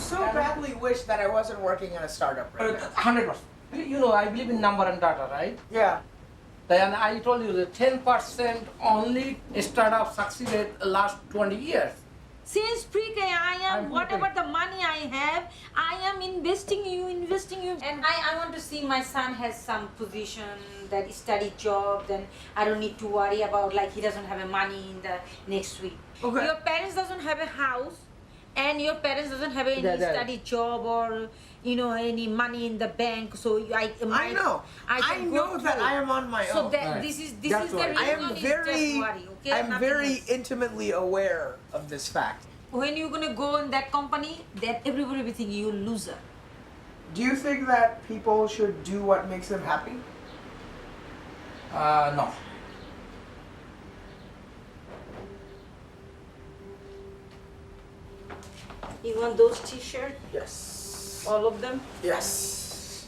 so badly wish that I wasn't working in a startup right now. 100%. I believe in number and data, right? Yeah. Then I told you that 10% only startups succeeded last 20 years. Since pre-K, whatever the money I have, I am investing you. And I want to see my son has some position, that study job, then I don't need to worry about like he doesn't have a money in the next week. Okay. Your parents doesn't have a house, and your parents doesn't have any study job or any money in the bank. So I know that I am on my so own. that this is the reason. I am very, just worry, okay? I'm Nothing very else. intimately aware of this fact. When you're gonna go in that company, then everybody will think you're a loser. Do you think that people should do what makes them happy? No. You want those t-shirts? Yes. All of them? Yes.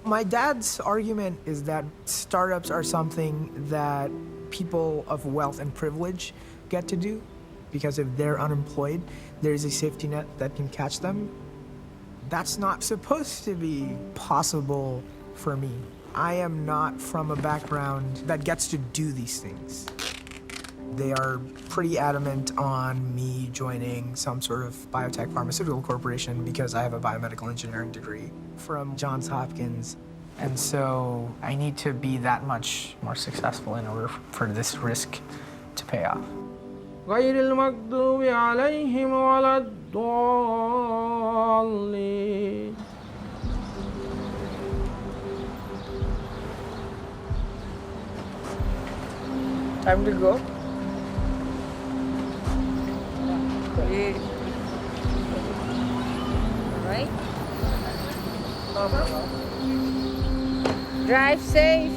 My dad's argument is that startups are something that people of wealth and privilege get to do, because if they're unemployed, there's a safety net that can catch them. That's not supposed to be possible for me. I am not from a background that gets to do these things. They are pretty adamant on me joining some sort of biotech pharmaceutical corporation because I have a biomedical engineering degree from Johns Hopkins. And so I need to be that much more successful in order for this risk to pay off. غير المغضوب عليهم ولا الضالين. Time to go. Great. All right. Drive safe.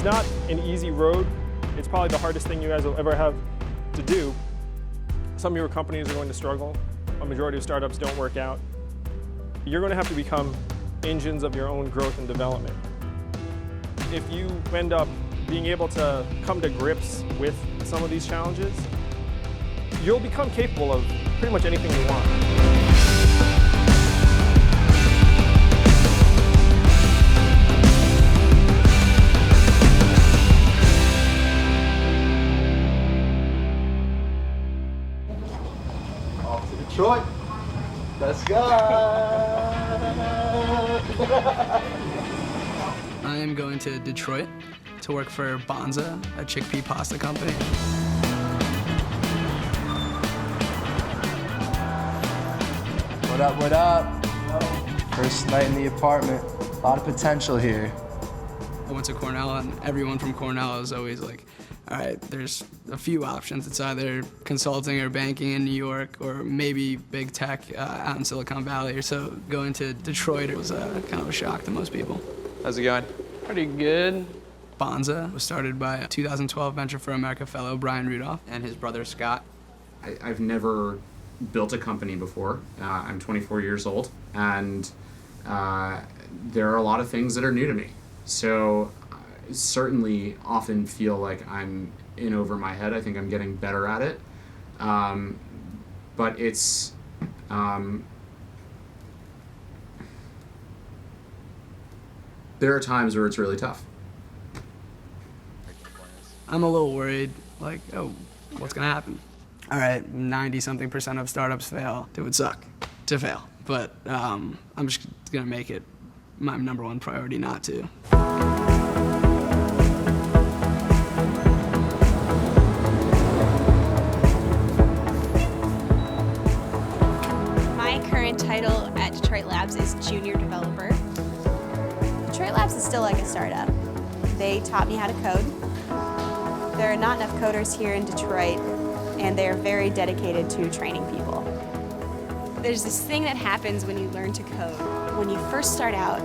Not an easy road. It's probably the hardest thing you guys will ever have to do. Some of your companies are going to struggle. A majority of startups don't work out. You're going to have to become engines of your own growth and development. If you end up being able to come to grips with some of these challenges, you'll become capable of pretty much anything you want. Detroit, let's go! I am going to Detroit to work for Bonza, a chickpea pasta company. What up, what up? First night in the apartment. A lot of potential here. I went to Cornell, and everyone from Cornell is always like, all right, there's a few options. It's either consulting or banking in New York, or maybe big tech out in Silicon Valley. So going to Detroit was kind of a shock to most people. How's it going? Pretty good. Bonza was started by a 2012 Venture for America fellow, Brian Rudolph. And his brother, Scott. I've never built a company before. I'm 24 years old, and there are a lot of things that are new to me. So certainly often feel like I'm in over my head. I think I'm getting better at it. But it's there are times where it's really tough. I'm a little worried, like, oh, what's gonna happen? All right, 90-something% of startups fail. It would suck to fail, but I'm just gonna make it my number one priority not to. My current title at Detroit Labs is Junior Developer. Detroit Labs is still like a startup. They taught me how to code. There are not enough coders here in Detroit, and they're very dedicated to training people. There's this thing that happens when you learn to code. When you first start out,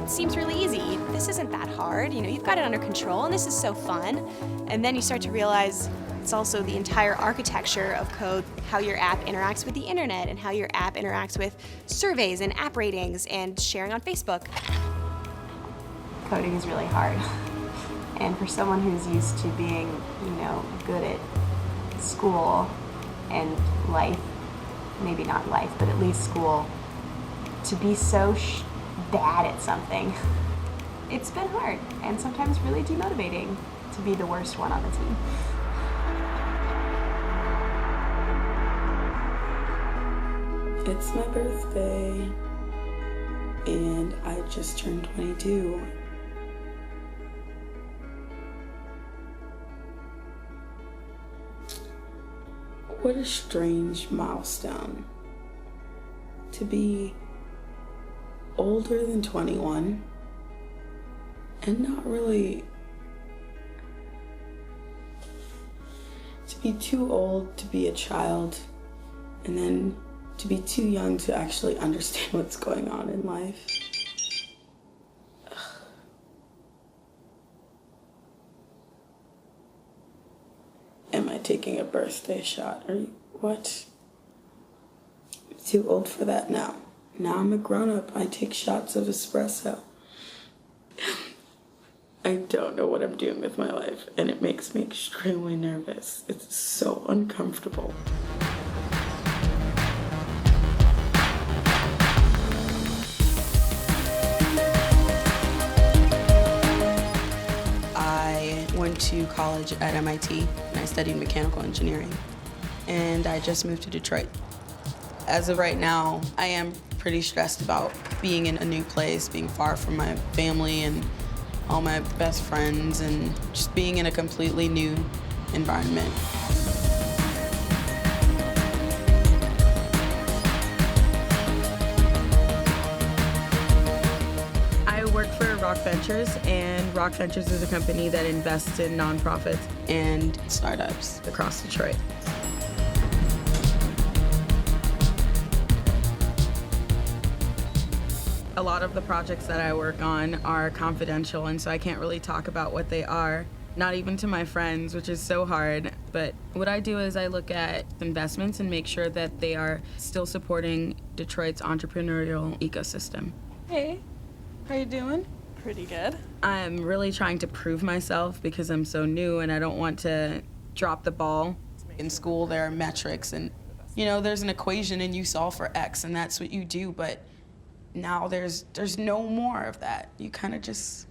it seems really easy. This isn't that hard, you know, you've got it under control, and this is so fun. And then you start to realize it's also the entire architecture of code, how your app interacts with the internet, and how your app interacts with surveys and app ratings and sharing on Facebook. Coding is really hard. And for someone who's used to being, you know, good at school and life, maybe not life, but at least school, to be so bad at something, it's been hard and sometimes really demotivating to be the worst one on the team. It's my birthday, and I just turned 22. What a strange milestone. To be older than 21 and not really, to be too old to be a child and then to be too young to actually understand what's going on in life. Am I taking a birthday shot? Are you, what? I'm too old for that now. Now I'm a grown-up. I take shots of espresso. I don't know what I'm doing with my life, and it makes me extremely nervous. It's so uncomfortable. I went to college at MIT, and I studied mechanical engineering, and I just moved to Detroit. As of right now, I am pretty stressed about being in a new place, being far from my family and all my best friends, and just being in a completely new environment. I work for Rock Ventures, and Rock Ventures is a company that invests in nonprofits and startups across Detroit. A lot of the projects that I work on are confidential, and so I can't really talk about what they are, not even to my friends, which is so hard. But what I do is I look at investments and make sure that they are still supporting Detroit's entrepreneurial ecosystem. Hey, how you doing? Pretty good. I'm really trying to prove myself because I'm so new and I don't want to drop the ball. In school, there are metrics, and you know, there's an equation and you solve for X, and that's what you do, but now there's no more of that. You kind of just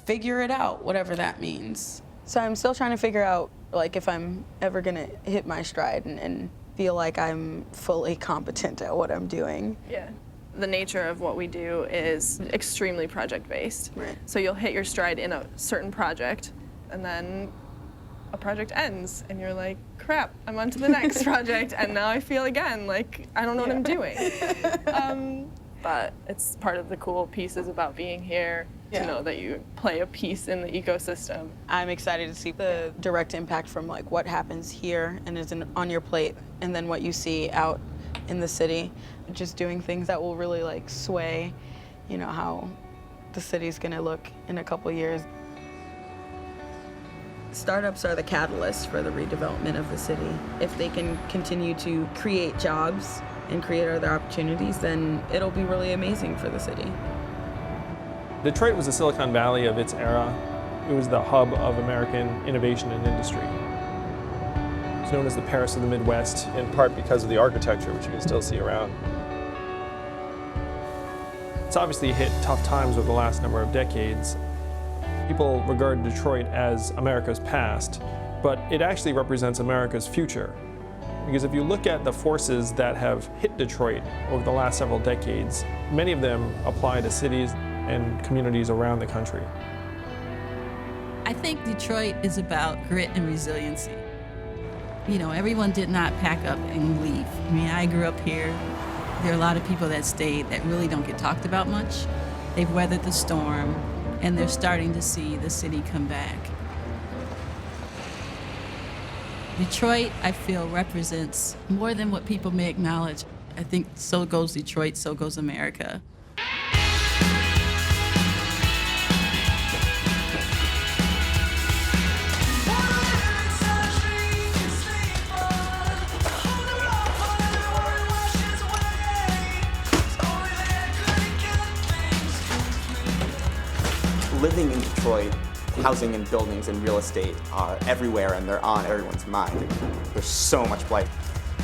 figure it out, whatever that means. So I'm still trying to figure out, like, if I'm ever gonna hit my stride and feel like I'm fully competent at what I'm doing. Yeah. The nature of what we do is extremely project-based. Right. So you'll hit your stride in a certain project, and then a project ends, and you're like, crap, I'm on to the next project, and now I feel again like I don't know what I'm doing. But it's part of the cool pieces about being here, to know that you play a piece in the ecosystem. I'm excited to see the direct impact from like what happens here and is on your plate, and then what you see out in the city. Just doing things that will really like sway, you know, how the city's gonna look in a couple years. Startups are the catalyst for the redevelopment of the city. If they can continue to create jobs and create other opportunities, then it'll be really amazing for the city. Detroit was the Silicon Valley of its era. It was the hub of American innovation and industry. It's known as the Paris of the Midwest, in part because of the architecture, which you can still see around. It's obviously hit tough times over the last number of decades. People regard Detroit as America's past, but it actually represents America's future. Because if you look at the forces that have hit Detroit over the last several decades, many of them apply to cities and communities around the country. I think Detroit is about grit and resiliency. You know, everyone did not pack up and leave. I mean, I grew up here. There are a lot of people that stayed that really don't get talked about much. They've weathered the storm, and they're starting to see the city come back. Detroit, I feel, represents more than what people may acknowledge. I think so goes Detroit, so goes America. Living in Detroit, housing and buildings and real estate are everywhere and they're on everyone's mind. There's so much blight,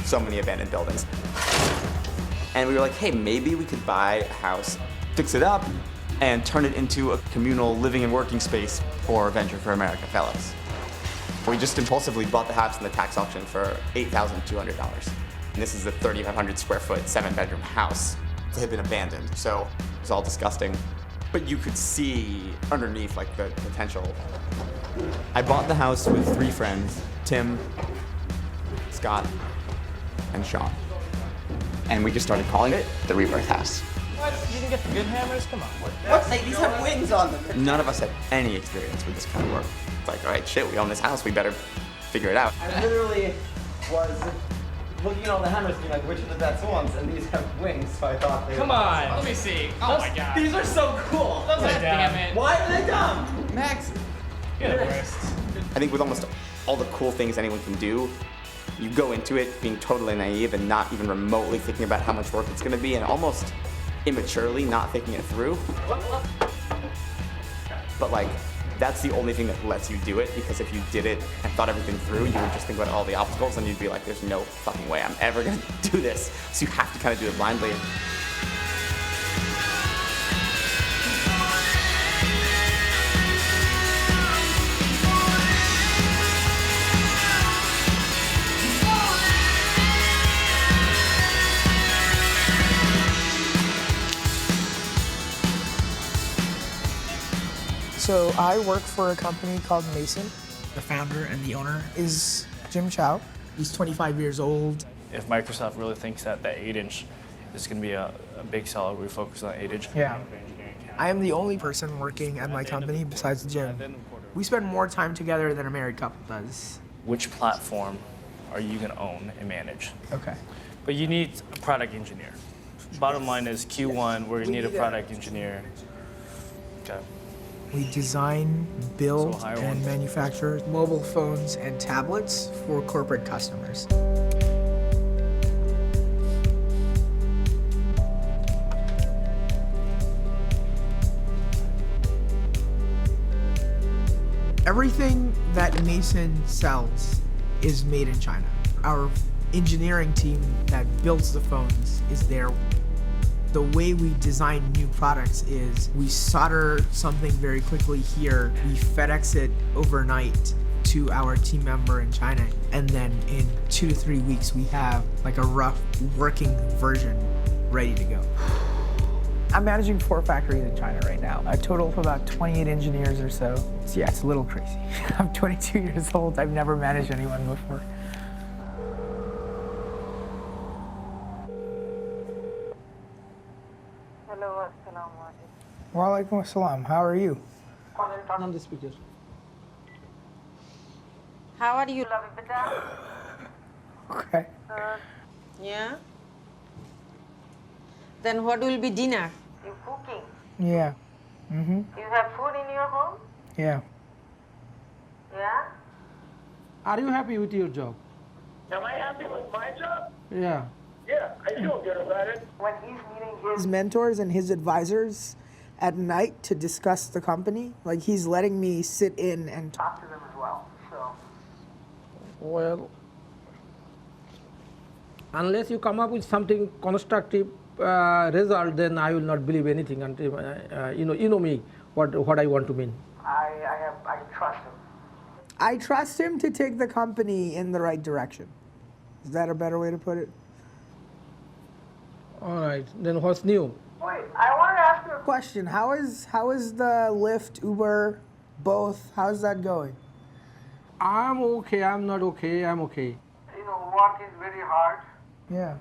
so many abandoned buildings. And we were like, hey, maybe we could buy a house, fix it up, and turn it into a communal living and working space for Venture for America fellows. We just impulsively bought the house in the tax auction for $8,200. And this is a 3,500 square foot, 7-bedroom house. It had been abandoned, so it was all disgusting. But you could see underneath like the potential. I bought the house with 3 friends, Tim, Scott, and Sean. And we just started calling it the Rebirth House. What? You didn't get the good hammers? Come on. What? These have wings on them. None of us had any experience with this kind of work. It's like, all right, shit, we own this house, we better figure it out. I literally was looking at all the hammers being like, which are the best ones? And these have wings, so I thought they Come were on. awesome. Let me see. Oh my god. These are so cool. Those are damn it. Why are they dumb? Max. You're the worst. I think with almost all the cool things anyone can do, you go into it being totally naive and not even remotely thinking about how much work it's going to be and almost immaturely not thinking it through. But like, that's the only thing that lets you do it, because if you did it and thought everything through, you would just think about all the obstacles and you'd be like, there's no fucking way I'm ever going to do this. So you have to kind of do it blindly. So I work for a company called Mason. The founder and the owner is Jim Chow. He's 25 years old. If Microsoft really thinks that that 8-inch is going to be a big seller, we focus on 8-inch. Yeah. I am the only person working at my company besides Jim. We spend more time together than a married couple does. Which platform are you going to own and manage? Okay. But you need a product engineer. Bottom line is Q1, where you need a product engineer. Okay. We design, build, So hire and one. manufacture mobile phones and tablets for corporate customers. Everything that Mason sells is made in China. Our engineering team that builds the phones is there. The way we design new products is we solder something very quickly here, we FedEx it overnight to our team member in China, and then in 2 to 3 weeks we have like a rough working version ready to go. I'm managing 4 factories in China right now, a total of about 28 engineers or so. Yeah, it's a little crazy. I'm 22 years old, I've never managed anyone before. Wa alaikum assalam. How are you? Turn on the speaker. How are you? Okay. Yeah. Then what will be dinner? You cooking? Yeah. Mm-hmm. You have food in your home? Yeah. Yeah? Are you happy with your job? Am I happy with my job? Yeah. Yeah, I feel good about it. When he's meeting His mentors and his advisors at night to discuss the company, like he's letting me sit in and talk to them as well. So. Well, unless you come up with something constructive, result, then I will not believe anything until you know me what I want to mean. I trust him. I trust him to take the company in the right direction. Is that a better way to put it? All right, then what's new? Wait, I wanted to ask you a Question: How is the Lyft, Uber, both? How's that going? I'm okay. I'm not okay. I'm okay. You know, work is very hard. Yeah.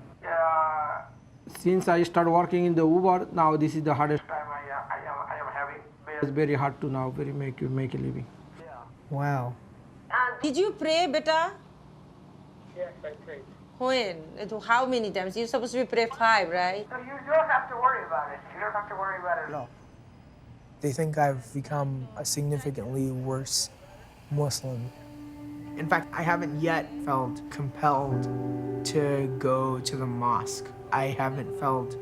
Since I started working in the Uber, now this is the hardest Time I am having. It's very hard to now make a living. Wow. Did you pray, beta? Yes, I prayed. When? How many times? You're supposed to be pray 5, right? So you don't have to worry about it. You don't have to worry about it at all. They think I've become a significantly worse Muslim. In fact, I haven't yet felt compelled to go to the mosque. I haven't felt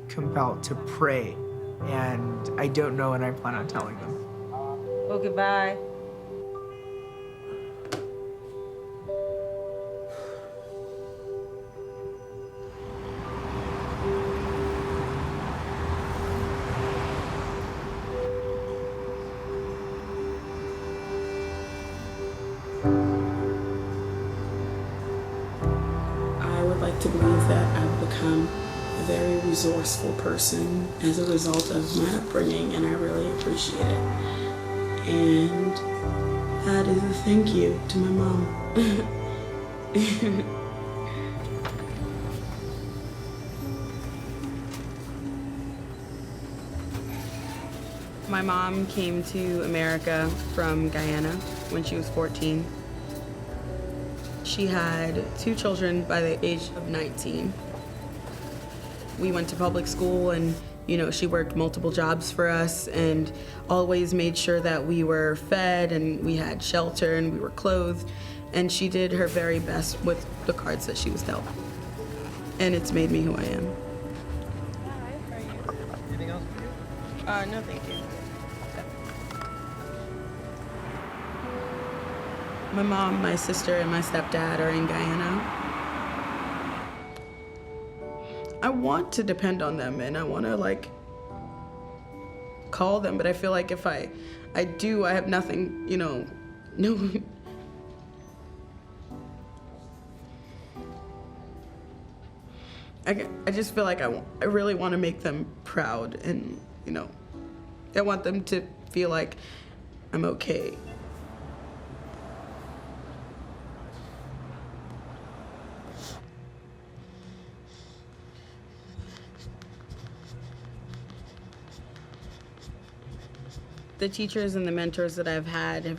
compelled to pray. And I don't know, and I plan on telling them. Okay, bye. I would like to believe that I've become a very resourceful person as a result of my upbringing, and I really appreciate it. And that is a thank you to my mom. My mom came to America from Guyana when she was 14. She had 2 children by the age of 19. We went to public school and, she worked multiple jobs for us and always made sure that we were fed and we had shelter and we were clothed. And she did her very best with the cards that she was dealt. And it's made me who I am. Anything else for you? No, thank you. My mom, my sister, and my stepdad are in Guyana. I want to depend on them and I want to call them, but I feel like if I do, I have nothing, no. I just feel like I really want to make them proud and, I want them to feel like I'm okay. The teachers and the mentors that I've had have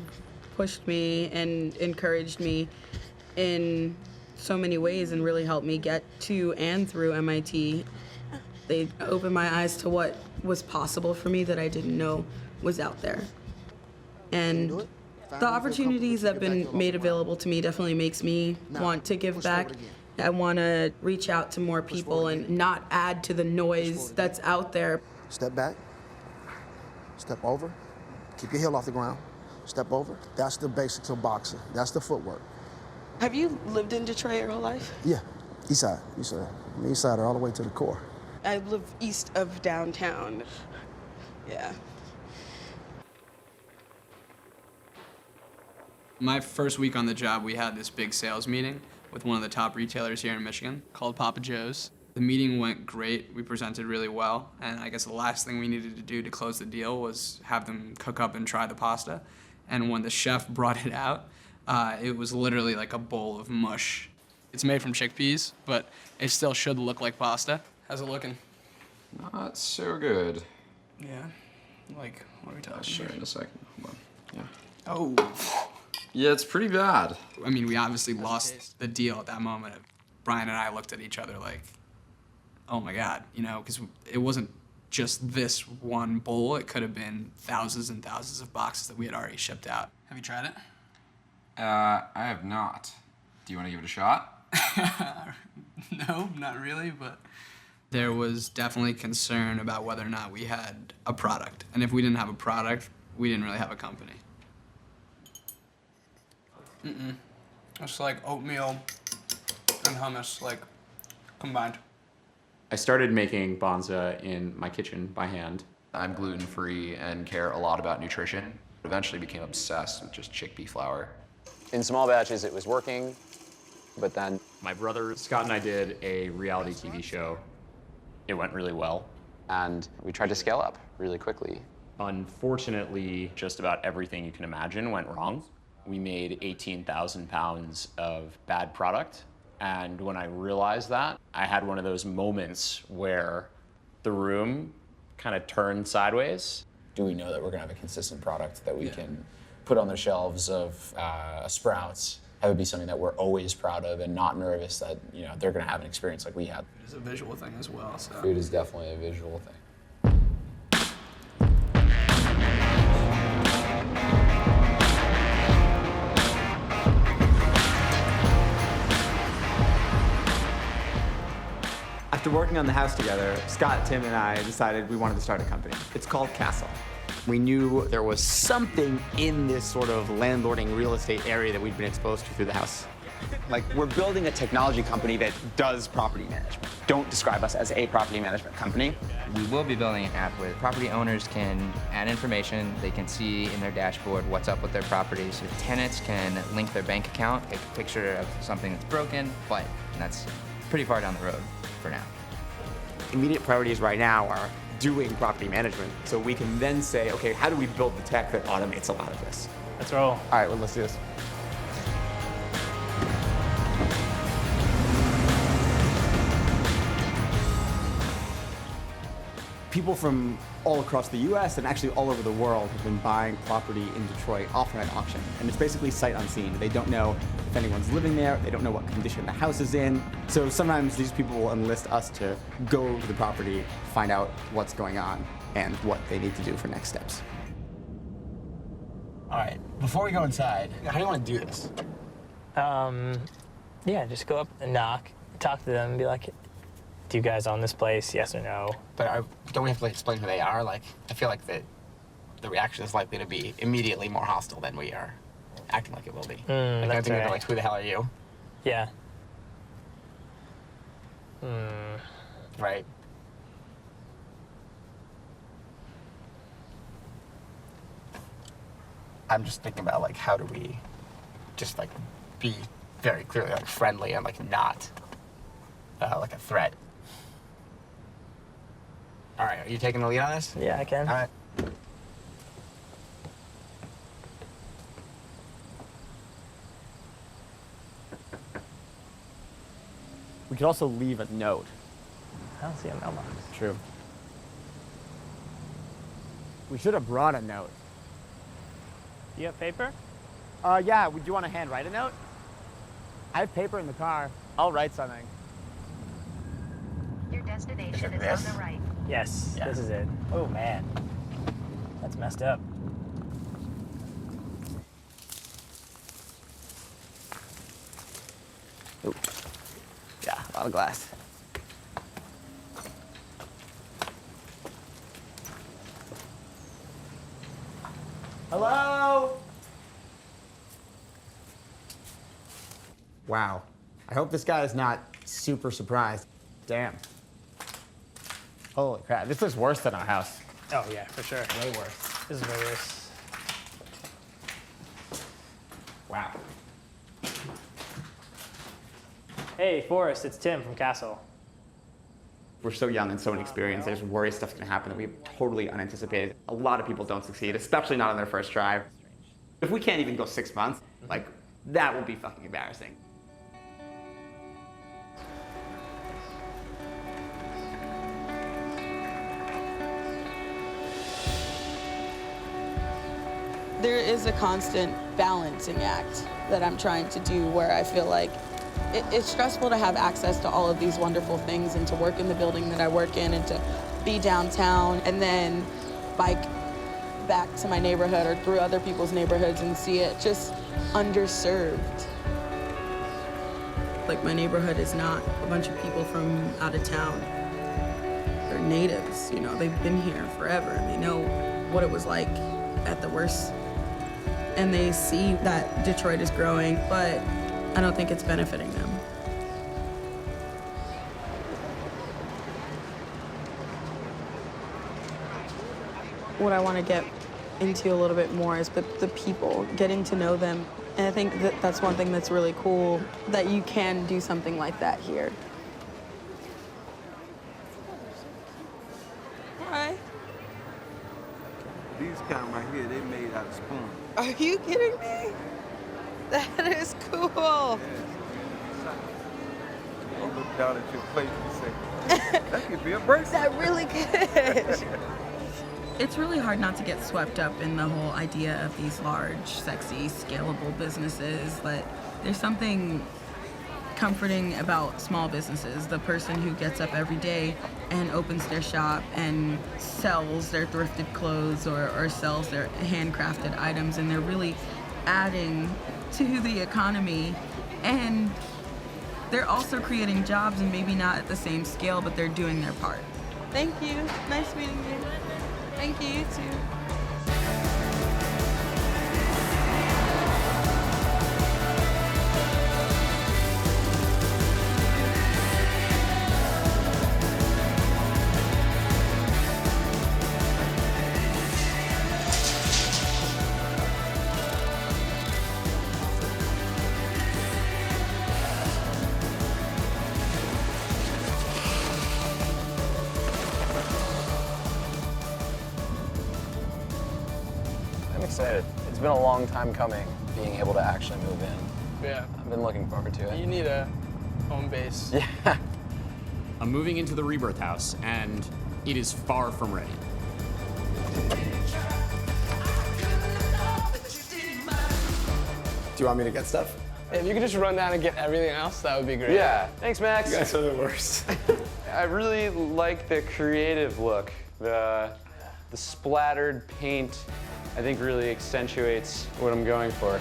pushed me and encouraged me in so many ways and really helped me get to and through MIT. They opened my eyes to what was possible for me that I didn't know was out there. And the opportunities that have been made available to me definitely makes me want to give back. I want to reach out to more people and not add to the noise that's out there. Step back, step over, keep your heel off the ground, step over. That's the basics of boxing. That's the footwork. Have you lived in Detroit your whole life? Yeah, east side. East side all the way to the core. I live east of downtown. Yeah. My first week on the job, we had this big sales meeting with one of the top retailers here in Michigan called Papa Joe's. The meeting went great. We presented really well. And I guess the last thing we needed to do to close the deal was have them cook up and try the pasta. And when the chef brought it out, it was literally like a bowl of mush. It's made from chickpeas, but it still should look like pasta. How's it looking? Not so good. Yeah? Like, what are we talking I'll show you here? in a second. Hold on. Yeah. Oh. Yeah, it's pretty bad. I mean, we obviously lost the deal at that moment. Brian and I looked at each other like, oh my God, because it wasn't just this one bowl. It could have been thousands and thousands of boxes that we had already shipped out. Have you tried it? I have not. Do you want to give it a shot? No, not really, but there was definitely concern about whether or not we had a product. And if we didn't have a product, we didn't really have a company. It's like oatmeal and hummus, combined. I started making bonza in my kitchen by hand. I'm gluten-free and care a lot about nutrition. Eventually became obsessed with just chickpea flour. In small batches, it was working, but then My brother Scott and I did a reality TV show. It went really well. and we tried to scale up really quickly. Unfortunately, just about everything you can imagine went wrong. We made 18,000 pounds of bad product. And when I realized that, I had one of those moments where the room kind of turned sideways. Do we know that we're going to have a consistent product that we can put on the shelves of Sprouts? That would be something that we're always proud of and not nervous that they're going to have an experience like we had. It's a visual thing as well. So. Food is definitely a visual thing. After working on the house together, Scott, Tim, and I decided we wanted to start a company. It's called Castle. We knew there was something in this sort of landlording real estate area that we'd been exposed to through the house. Like, we're building a technology company that does property management. Don't describe us as a property management company. We will be building an app where property owners can add information. They can see in their dashboard what's up with their property. So tenants can link their bank account, take a picture of something that's broken, but that's pretty far down the road for now. Immediate priorities right now are doing property management. So we can then say, okay, how do we build the tech that automates a lot of this? Let's roll. All right, well, let's do this. People from all across the US and actually all over the world have been buying property in Detroit, often at auction. And it's basically sight unseen. They don't know if anyone's living there, they don't know what condition the house is in. So sometimes these people will enlist us to go to the property, find out what's going on and what they need to do for next steps. All right, before we go inside, how do you want to do this? Yeah, just go up and knock, talk to them, and be like, do you guys own this place, yes or no? But don't we have to explain who they are? Like, I feel like the reaction is likely to be immediately more hostile than we are acting like it will be. I think That's they're right. like, who the hell are you? Yeah. Right. I'm just thinking about like, how do we just like be very clearly like friendly and like not like a threat. All right, are you taking the lead on this? Yeah, I can. All right. We could also leave a note. I don't see a mailbox. True. We should have brought a note. Do you have paper? Yeah, would you want to handwrite a note? I have paper in the car. I'll write something. Your destination is on the right. Yes, this is it. Oh man, that's messed up. Ooh. Yeah, a lot of glass. Hello? Wow. I hope this guy is not super surprised. Damn. Holy crap, this is worse than our house. Oh yeah, for sure. Way worse. This is way worse. Wow. Hey, Forrest, it's Tim from Castle. We're so young and so inexperienced, there's worry stuff's gonna happen that we totally unanticipated. A lot of people don't succeed, especially not on their first try. If we can't even go 6 months, like, that will be fucking embarrassing. There is a constant balancing act that I'm trying to do where I feel like it's stressful to have access to all of these wonderful things and to work in the building that I work in and to be downtown and then bike back to my neighborhood or through other people's neighborhoods and see it just underserved. Like, my neighborhood is not a bunch of people from out of town. They're natives, you know, they've been here forever and they know what it was like at the worst. And they see that Detroit is growing, but I don't think it's benefiting them. what I want to get into a little bit more is the people, getting to know them. And I think that's one thing that's really cool, that you can do something like that here. Hi. These kind right here, they made out of spoon. Are you kidding me? That is cool. Don't look down at your plate and say, that could be a bracelet. That really could. It's really hard not to get swept up in the whole idea of these large, sexy, scalable businesses, but there's something comforting about small businesses. The person who gets up every day and opens their shop and sells their thrifted clothes or sells their handcrafted items, and they're really adding to the economy, and they're also creating jobs, and maybe not at the same scale, but they're doing their part. Thank you. Nice meeting you. Thank you, you too. I'm excited. It's been a long time coming, being able to actually move in. Yeah. I've been looking forward to it. You need a home base. Yeah. I'm moving into the Rebirth House, and it is far from ready. Do you want me to get stuff? If you could just run down and get everything else, that would be great. Yeah. Thanks, Max. You guys are the worst. I really like the creative look. The splattered paint, I think, really accentuates what I'm going for.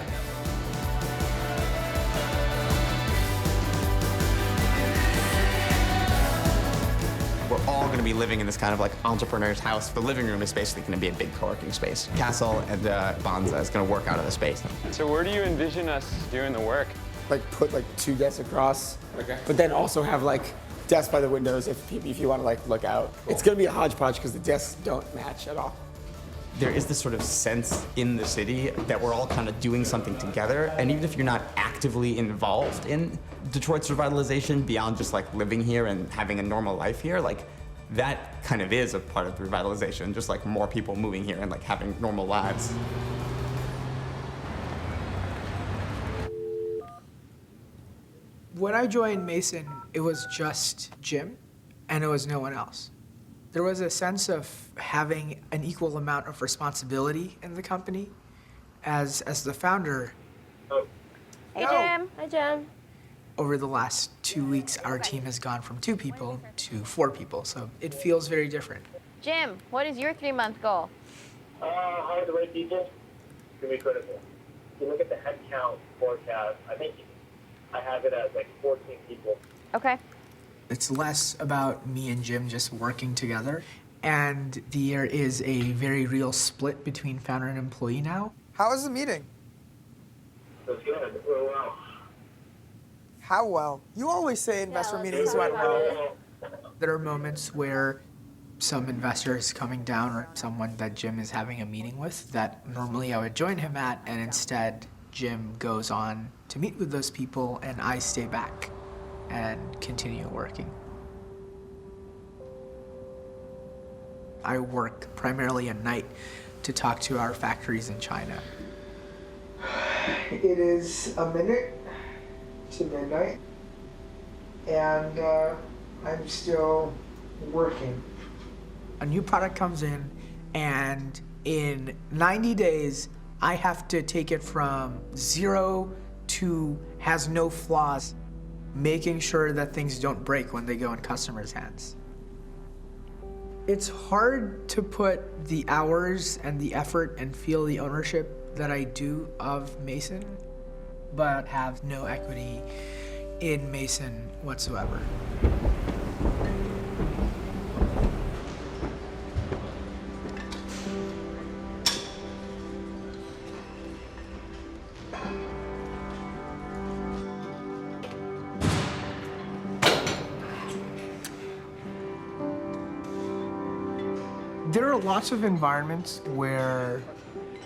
We're all going to be living in this kind of like entrepreneur's house. The living room is basically going to be a big co-working space. Castle and Bonza is going to work out of the space. So where do you envision us doing the work? Like put like 2 desks across, but then also have like desks by the windows if you want to like look out. It's going to be a hodgepodge because the desks don't match at all. There is this sort of sense in the city that we're all kind of doing something together, and even if you're not actively involved in Detroit's revitalization beyond just like living here and having a normal life here, like that kind of is a part of the revitalization, just like more people moving here and like having normal lives. When I joined Mason, it was just Jim, and it was no one else. There was a sense of having an equal amount of responsibility in the company. As the founder, Hey, Jim. Hi, Jim. over the last 2 weeks, our team has gone from 2 people to 4 people, so it feels very different. Jim, what is your 3-month goal? Hire the right people. It's going to be critical. If you look at the headcount forecast, I think I have it as like 14 people. Okay. It's less about me and Jim just working together, and there is a very real split between founder and employee now. How was the meeting? So it's going to go well. How well? You always say investor meetings went well. There are moments where some investor is coming down or someone that Jim is having a meeting with that normally I would join him at, and instead Jim goes on to meet with those people and I stay back and continue working. I work primarily at night to talk to our factories in China. It is a minute to midnight, and I'm still working. A new product comes in, and in 90 days, I have to take it from 0 to has no flaws, making sure that things don't break when they go in customers' hands. It's hard to put the hours and the effort and feel the ownership that I do of Mason, but have no equity in Mason whatsoever. There are lots of environments where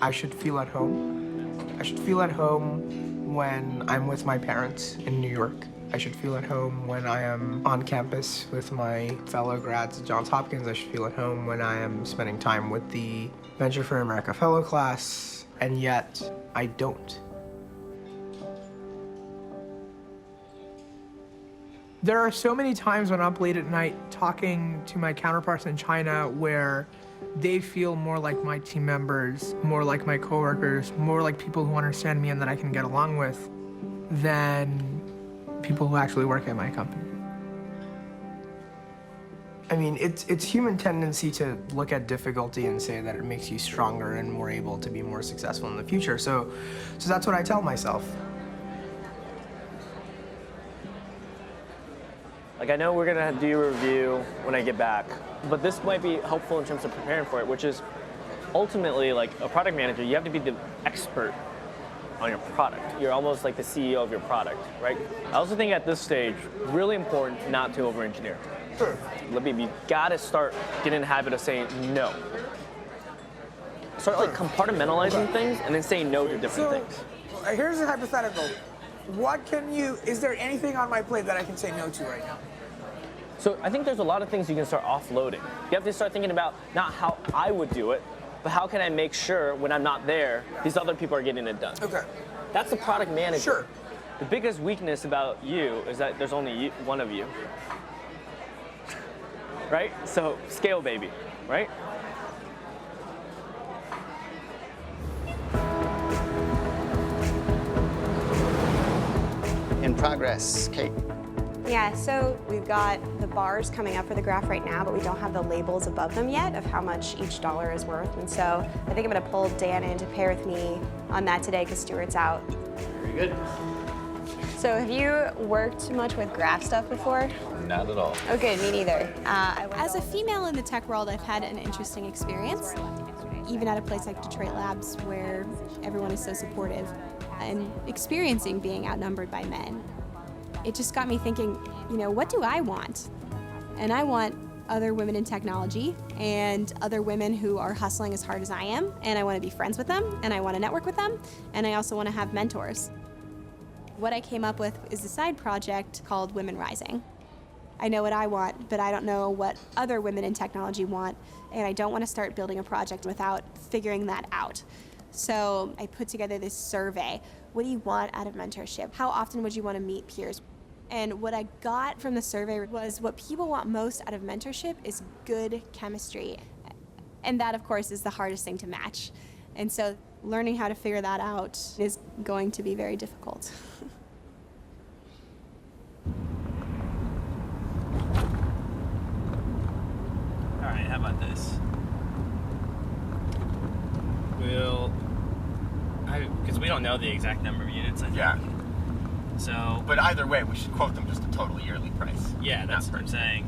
I should feel at home. I should feel at home when I'm with my parents in New York. I should feel at home when I am on campus with my fellow grads at Johns Hopkins. I should feel at home when I am spending time with the Venture for America fellow class, and yet I don't. There are so many times when I'm up late at night talking to my counterparts in China where they feel more like my team members, more like my coworkers, more like people who understand me and that I can get along with than people who actually work at my company. I mean, it's human tendency to look at difficulty and say that it makes you stronger and more able to be more successful in the future. So that's what I tell myself. Like, I know we're gonna do a review when I get back, but this might be helpful in terms of preparing for it, which is ultimately, like a product manager, you have to be the expert on your product. You're almost like the CEO of your product, right? I also think at this stage, really important not to over-engineer. Sure. You gotta start getting in the habit of saying no. Start like compartmentalizing things and then saying no to different things. Here's a hypothetical. Is there anything on my plate that I can say no to right now? So I think there's a lot of things you can start offloading. You have to start thinking about not how I would do it, but how can I make sure when I'm not there, these other people are getting it done. Okay. That's the product manager. Sure. The biggest weakness about you is that there's only one of you. Right? So scale, baby, right? In progress, Kate. Yeah, so we've got the bars coming up for the graph right now, but we don't have the labels above them yet of how much each dollar is worth. And so I think I'm going to pull Dan in to pair with me on that today because Stuart's out. Very good. So have you worked much with graph stuff before? Not at all. Oh, good, me neither. As a female in the tech world, I've had an interesting experience, even at a place like Detroit Labs where everyone is so supportive, and experiencing being outnumbered by men. It just got me thinking, what do I want? And I want other women in technology and other women who are hustling as hard as I am, and I want to be friends with them, and I want to network with them, and I also want to have mentors. What I came up with is a side project called Women Rising. I know what I want, but I don't know what other women in technology want, and I don't want to start building a project without figuring that out. So I put together this survey. What do you want out of mentorship? How often would you want to meet peers? And what I got from the survey was what people want most out of mentorship is good chemistry. And that, of course, is the hardest thing to match. And so learning how to figure that out is going to be very difficult. All right, how about this? Because we don't know the exact number of units, I think. Yeah. So. But either way, we should quote them just a total yearly price. Yeah, that's what I'm saying.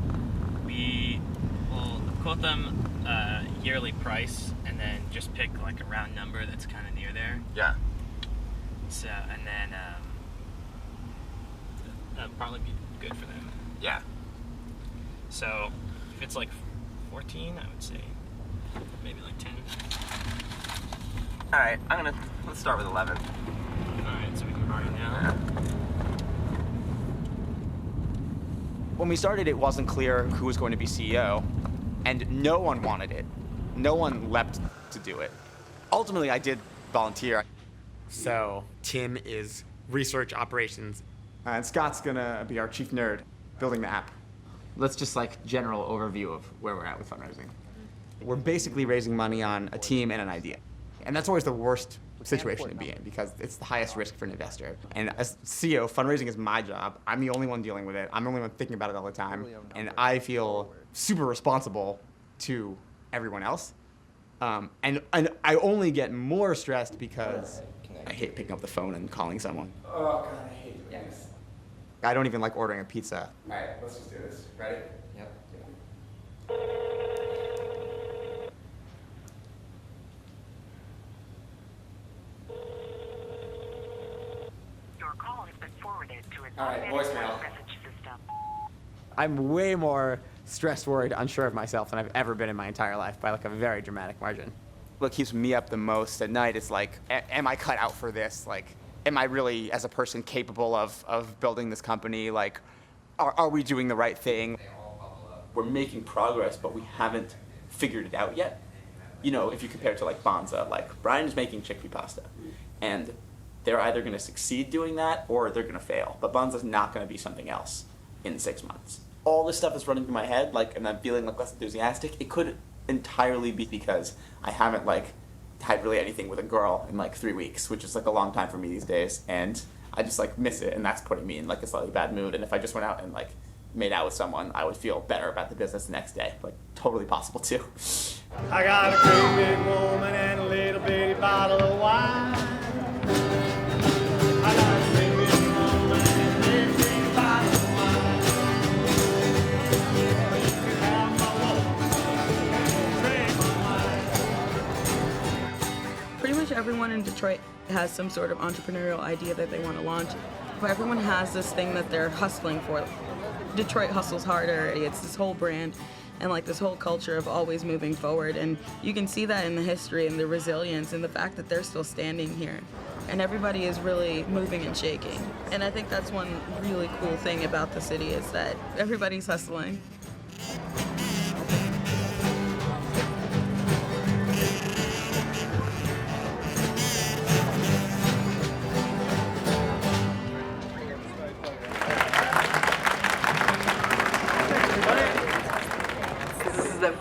We will quote them yearly price and then just pick like a round number that's kind of near there. Yeah. So, and then that'll probably be good for them. Yeah. So, if it's like 14, I would say maybe like 10. All right, let's start with 11. All right, so we can borrow now. Yeah. When we started, it wasn't clear who was going to be CEO, and no one wanted it. No one leapt to do it. Ultimately, I did volunteer. So Tim is research operations, and Scott's gonna be our chief nerd, building the app. Let's just general overview of where we're at with fundraising. We're basically raising money on a team and an idea. And that's always the worst situation to be in because it's the highest risk for an investor. And as CEO, fundraising is my job. I'm the only one dealing with it. I'm the only one thinking about it all the time. And I feel super responsible to everyone else. And I only get more stressed because I hate picking up the phone and calling someone. Oh, God, I hate it. Yes. I don't even like ordering a pizza. All right, let's just do this. Ready? Yep. All right, voicemail. I'm way more stressed, worried, unsure of myself than I've ever been in my entire life by like a very dramatic margin. What keeps me up the most at night is like, am I cut out for this? Like, am I really, as a person, capable of building this company? Like, are we doing the right thing? We're making progress, but we haven't figured it out yet. You know, if you compare it to like Banza, like Brian is making chickpea pasta, and they're either going to succeed doing that or they're going to fail. But Banza's not going to be something else in 6 months. All this stuff is running through my head, like, and I'm feeling like less enthusiastic. It could entirely be because I haven't like had really anything with a girl in like 3 weeks, which is like a long time for me these days, and I just like miss it, and that's putting me in like a slightly bad mood. And if I just went out and like made out with someone, I would feel better about the business the next day. Like, totally possible too. I got a great big woman and a little bitty bottle of wine. I got a great big woman and a little bitty bottle of wine. You can have my woman, drink my wine. Pretty much everyone in Detroit has some sort of entrepreneurial idea that they want to launch, but everyone has this thing that they're hustling for. Detroit hustles harder. It's this whole brand and like this whole culture of always moving forward, and you can see that in the history and the resilience and the fact that they're still standing here, and everybody is really moving and shaking. And I think that's one really cool thing about the city, is that everybody's hustling.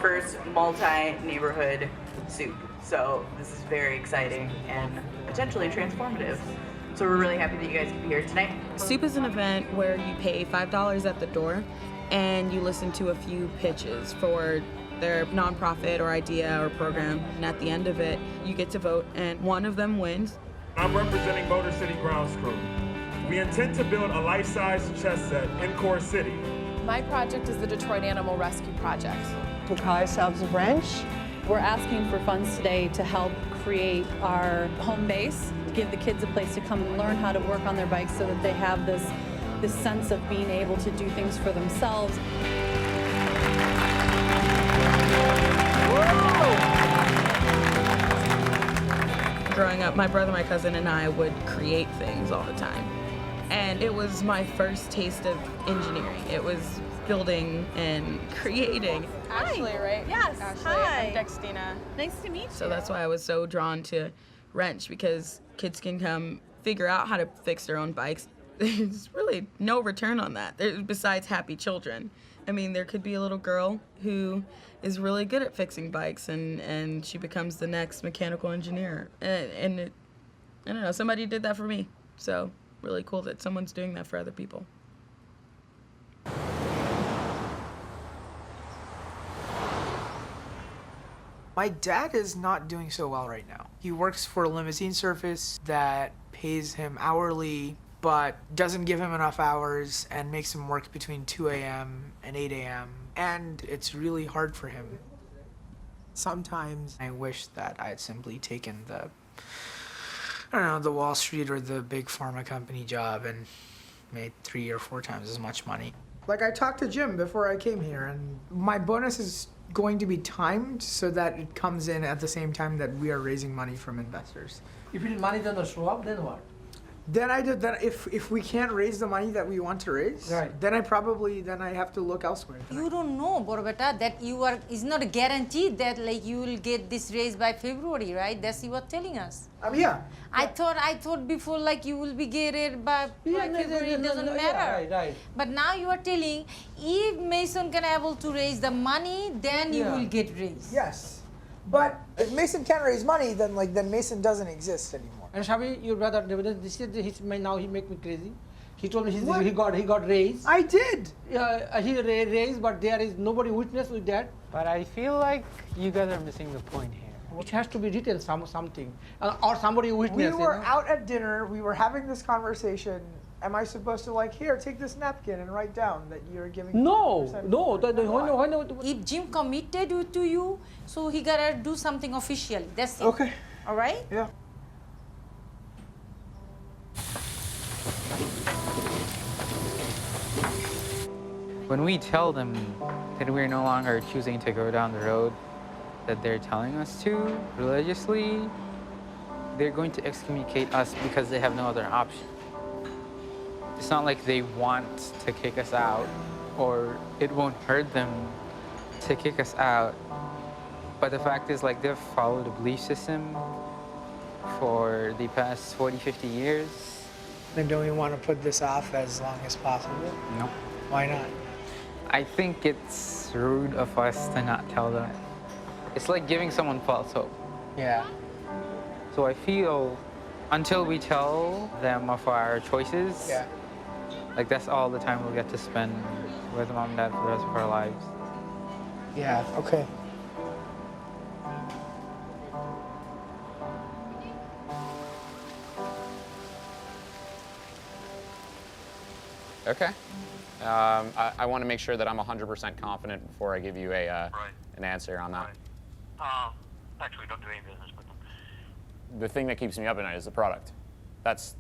First multi-neighborhood soup. So this is very exciting and potentially transformative. So we're really happy that you guys can be here tonight. Soup is an event where you pay $5 at the door and you listen to a few pitches for their nonprofit or idea or program. And at the end of it, you get to vote and one of them wins. I'm representing Motor City Grounds Crew. We intend to build a life-size chess set in Core City. My project is the Detroit Animal Rescue Project. We call ourselves a branch. We're asking for funds today to help create our home base, to give the kids a place to come and learn how to work on their bikes so that they have this sense of being able to do things for themselves. Growing up, my brother, my cousin, and I would create things all the time. And it was my first taste of engineering. It was building and creating. Ashley, right? Yes. Ashley, Hi. I'm Dextina. Nice to meet you. So that's why I was so drawn to Wrench, because kids can come figure out how to fix their own bikes. There's really no return on that, besides happy children. I mean, there could be a little girl who is really good at fixing bikes, and she becomes the next mechanical engineer. And I don't know, somebody did that for me. So really cool that someone's doing that for other people. My dad is not doing so well right now. He works for a limousine service that pays him hourly, but doesn't give him enough hours and makes him work between 2 a.m. and 8 a.m. And it's really hard for him. Sometimes I wish that I had simply taken the Wall Street or the big pharma company job and made 3 or 4 times as much money. Like, I talked to Jim before I came here, and my bonus is going to be timed so that it comes in at the same time that we are raising money from investors. If money doesn't show up, then what? Then if we can't raise the money that we want to raise, right, then I have to look elsewhere. You don't know, Borbeta, that it's not a guarantee that like you will get this raise by February, right? That's you were telling us. Yeah. I thought before like you will be get it by February. It doesn't matter. Right. But now you are telling if Mason can able to raise the money, then you will get raised. Yes, but if Mason can't raise money, then Mason doesn't exist anymore. And Shabi, your brother, now he make me crazy. He told me he got raised. I did. He raised, but there is nobody witness with that. But I feel like you guys are missing the point here. It has to be written something, or somebody witness. We were out at dinner. We were having this conversation. Am I supposed to here, take this napkin and write down that you're giving? No. If Jim committed to you, so he gotta do something officially. That's it. Okay. All right. Yeah. When we tell them that we're no longer choosing to go down the road that they're telling us to religiously, they're going to excommunicate us because they have no other option. It's not like they want to kick us out, or it won't hurt them to kick us out. But the fact is, like, they've followed a belief system for the past 40, 50 years. Then don't we want to put this off as long as possible? No. Why not? I think it's rude of us to not tell them. It's like giving someone false hope. Yeah. So I feel until we tell them of our choices, Yeah. like that's all the time we'll get to spend with mom and dad for the rest of our lives. Yeah, okay. Okay. I want to make sure that I'm 100% confident before I give you an answer on that. Actually, don't do any business with them. The thing that keeps me up at night is the product. That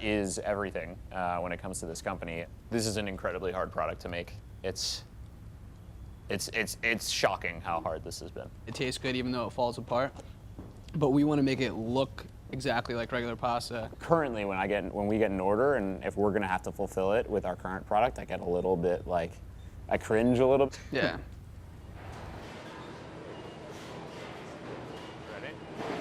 is everything when it comes to this company. This is an incredibly hard product to make. It's shocking how hard this has been. It tastes good even though it falls apart, but we want to make it look exactly like regular pasta. Currently, when we get an order, and if we're gonna have to fulfill it with our current product, I get a little bit like, I cringe a little. Yeah.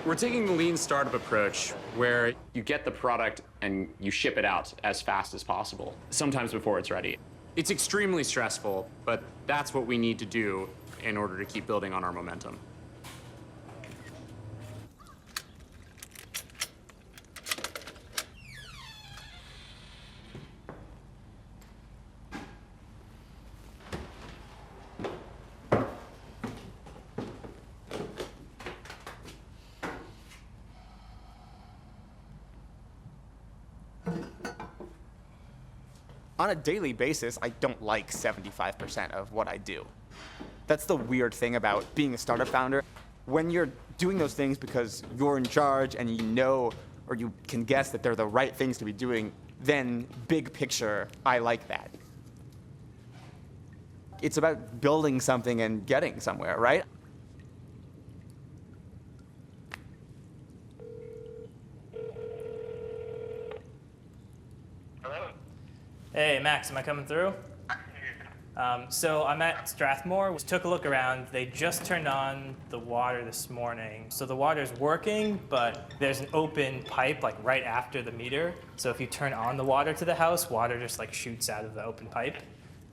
We're taking the lean startup approach where you get the product and you ship it out as fast as possible, sometimes before it's ready. It's extremely stressful, but that's what we need to do in order to keep building on our momentum. On a daily basis, I don't like 75% of what I do. That's the weird thing about being a startup founder. When you're doing those things because you're in charge and you know or you can guess that they're the right things to be doing, then big picture, I like that. It's about building something and getting somewhere, right? Hey, Max, am I coming through? So I'm at Strathmore. Took a look around. They just turned on the water this morning. So the water's working, but there's an open pipe like right after the meter. So if you turn on the water to the house, water just like shoots out of the open pipe.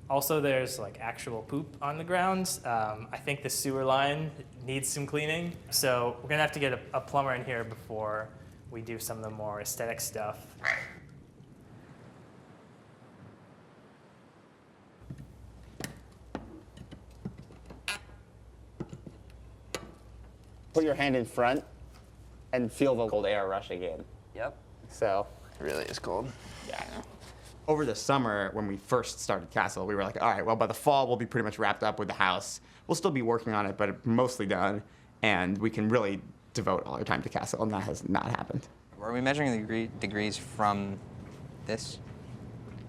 Also, there's like actual poop on the ground. I think the sewer line needs some cleaning. So we're gonna have to get a plumber in here before we do some of the more aesthetic stuff. Put your hand in front and feel the cold air rushing in. Yep. So. It really is cold. Yeah, I know. Over the summer, when we first started Castle, we were like, all right, well, by the fall, we'll be pretty much wrapped up with the house. We'll still be working on it, but mostly done. And we can really devote all our time to Castle, and that has not happened. Are we measuring the degrees from this?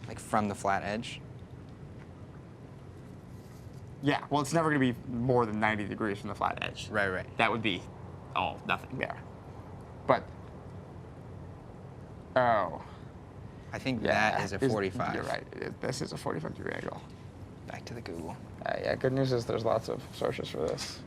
Like from the flat edge? Yeah, well, it's never going to be more than 90 degrees from the flat edge. Right, right. That would be nothing there. But, oh. I think that is a 45. You're right. This is a 45-degree angle. Back to the Google. Yeah, good news is there's lots of sources for this.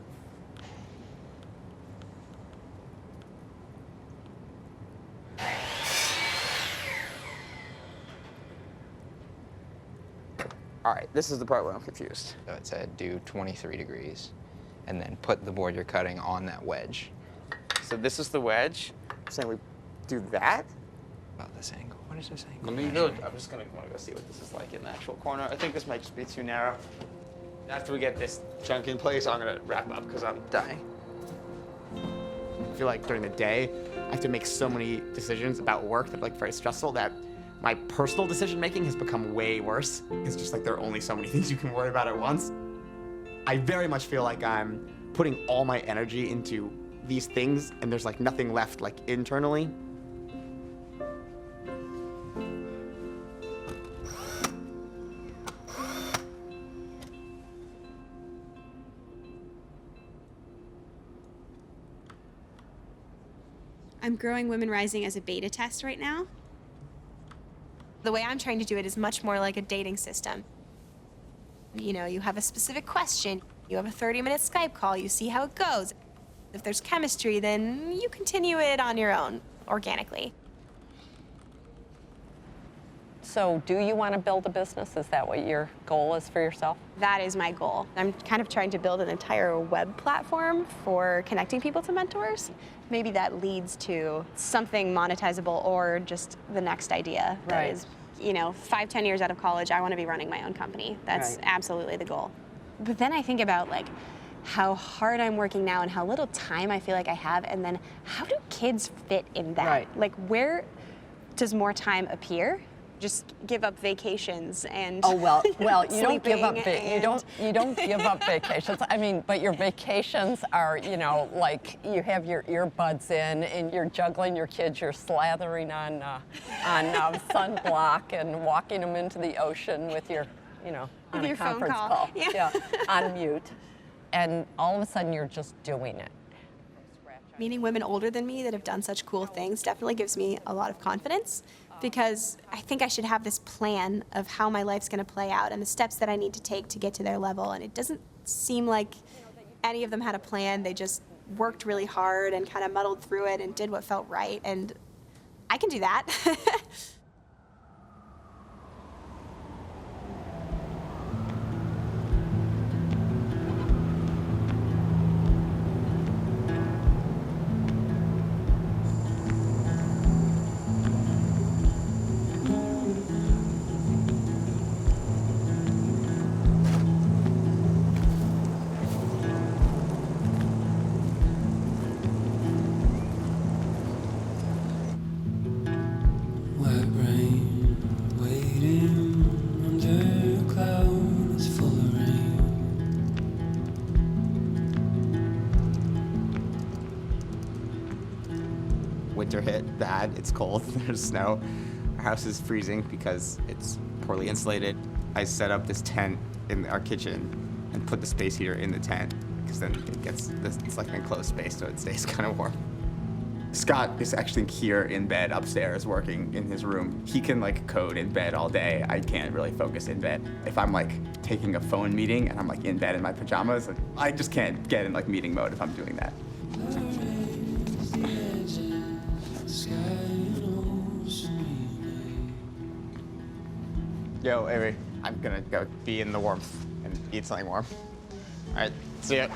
All right, this is the part where I'm confused. So it said do 23 degrees, and then put the board you're cutting on that wedge. So this is the wedge. Saying we do that? About this angle. What is this angle? I'm just gonna want to go see what this is like in the actual corner. I think this might just be too narrow. After we get this chunk in place, I'm gonna wrap up because I'm dying. I feel like during the day, I have to make so many decisions about work that are like very stressful that my personal decision making has become way worse. It's just like there are only so many things you can worry about at once. I very much feel like I'm putting all my energy into these things and there's like nothing left like internally. I'm growing Women Rising as a beta test right now. The way I'm trying to do it is much more like a dating system. You know, you have a specific question, you have a 30-minute Skype call, you see how it goes. If there's chemistry, then you continue it on your own, organically. So do you want to build a business? Is that what your goal is for yourself? That is my goal. I'm kind of trying to build an entire web platform for connecting people to mentors. Maybe that leads to something monetizable or just the next idea that Right. is, you know, 5-10 years out of college, I want to be running my own company. That's Right. absolutely the goal. But then I think about like how hard I'm working now and how little time I feel like I have, and then how do kids fit in that? Right. Like, where does more time appear? Just give up vacations and Oh well, you don't give up. sleeping You don't give up vacations. I mean, but your vacations are, you know, like you have your earbuds in and you're juggling your kids. You're slathering on sunblock and walking them into the ocean with your, you know, on With a your phone conference call. call. Yeah. On mute, and all of a sudden you're just doing it. Meeting women older than me that have done such cool things definitely gives me a lot of confidence, because I think I should have this plan of how my life's going to play out and the steps that I need to take to get to their level. And it doesn't seem like any of them had a plan. They just worked really hard and kind of muddled through it and did what felt right. And I can do that. Wet rain, waiting under a cloud is full of rain. Winter hit bad, it's cold, there's snow. Our house is freezing because it's poorly insulated. I set up this tent in our kitchen and put the space heater in the tent because then it's like an enclosed space so it stays kind of warm. Scott is actually here in bed upstairs working in his room. He can like code in bed all day. I can't really focus in bed. If I'm like taking a phone meeting and I'm like in bed in my pajamas, like, I just can't get in like meeting mode if I'm doing that. Yo, Avery, I'm gonna go be in the warmth and eat something warm. All right, see ya.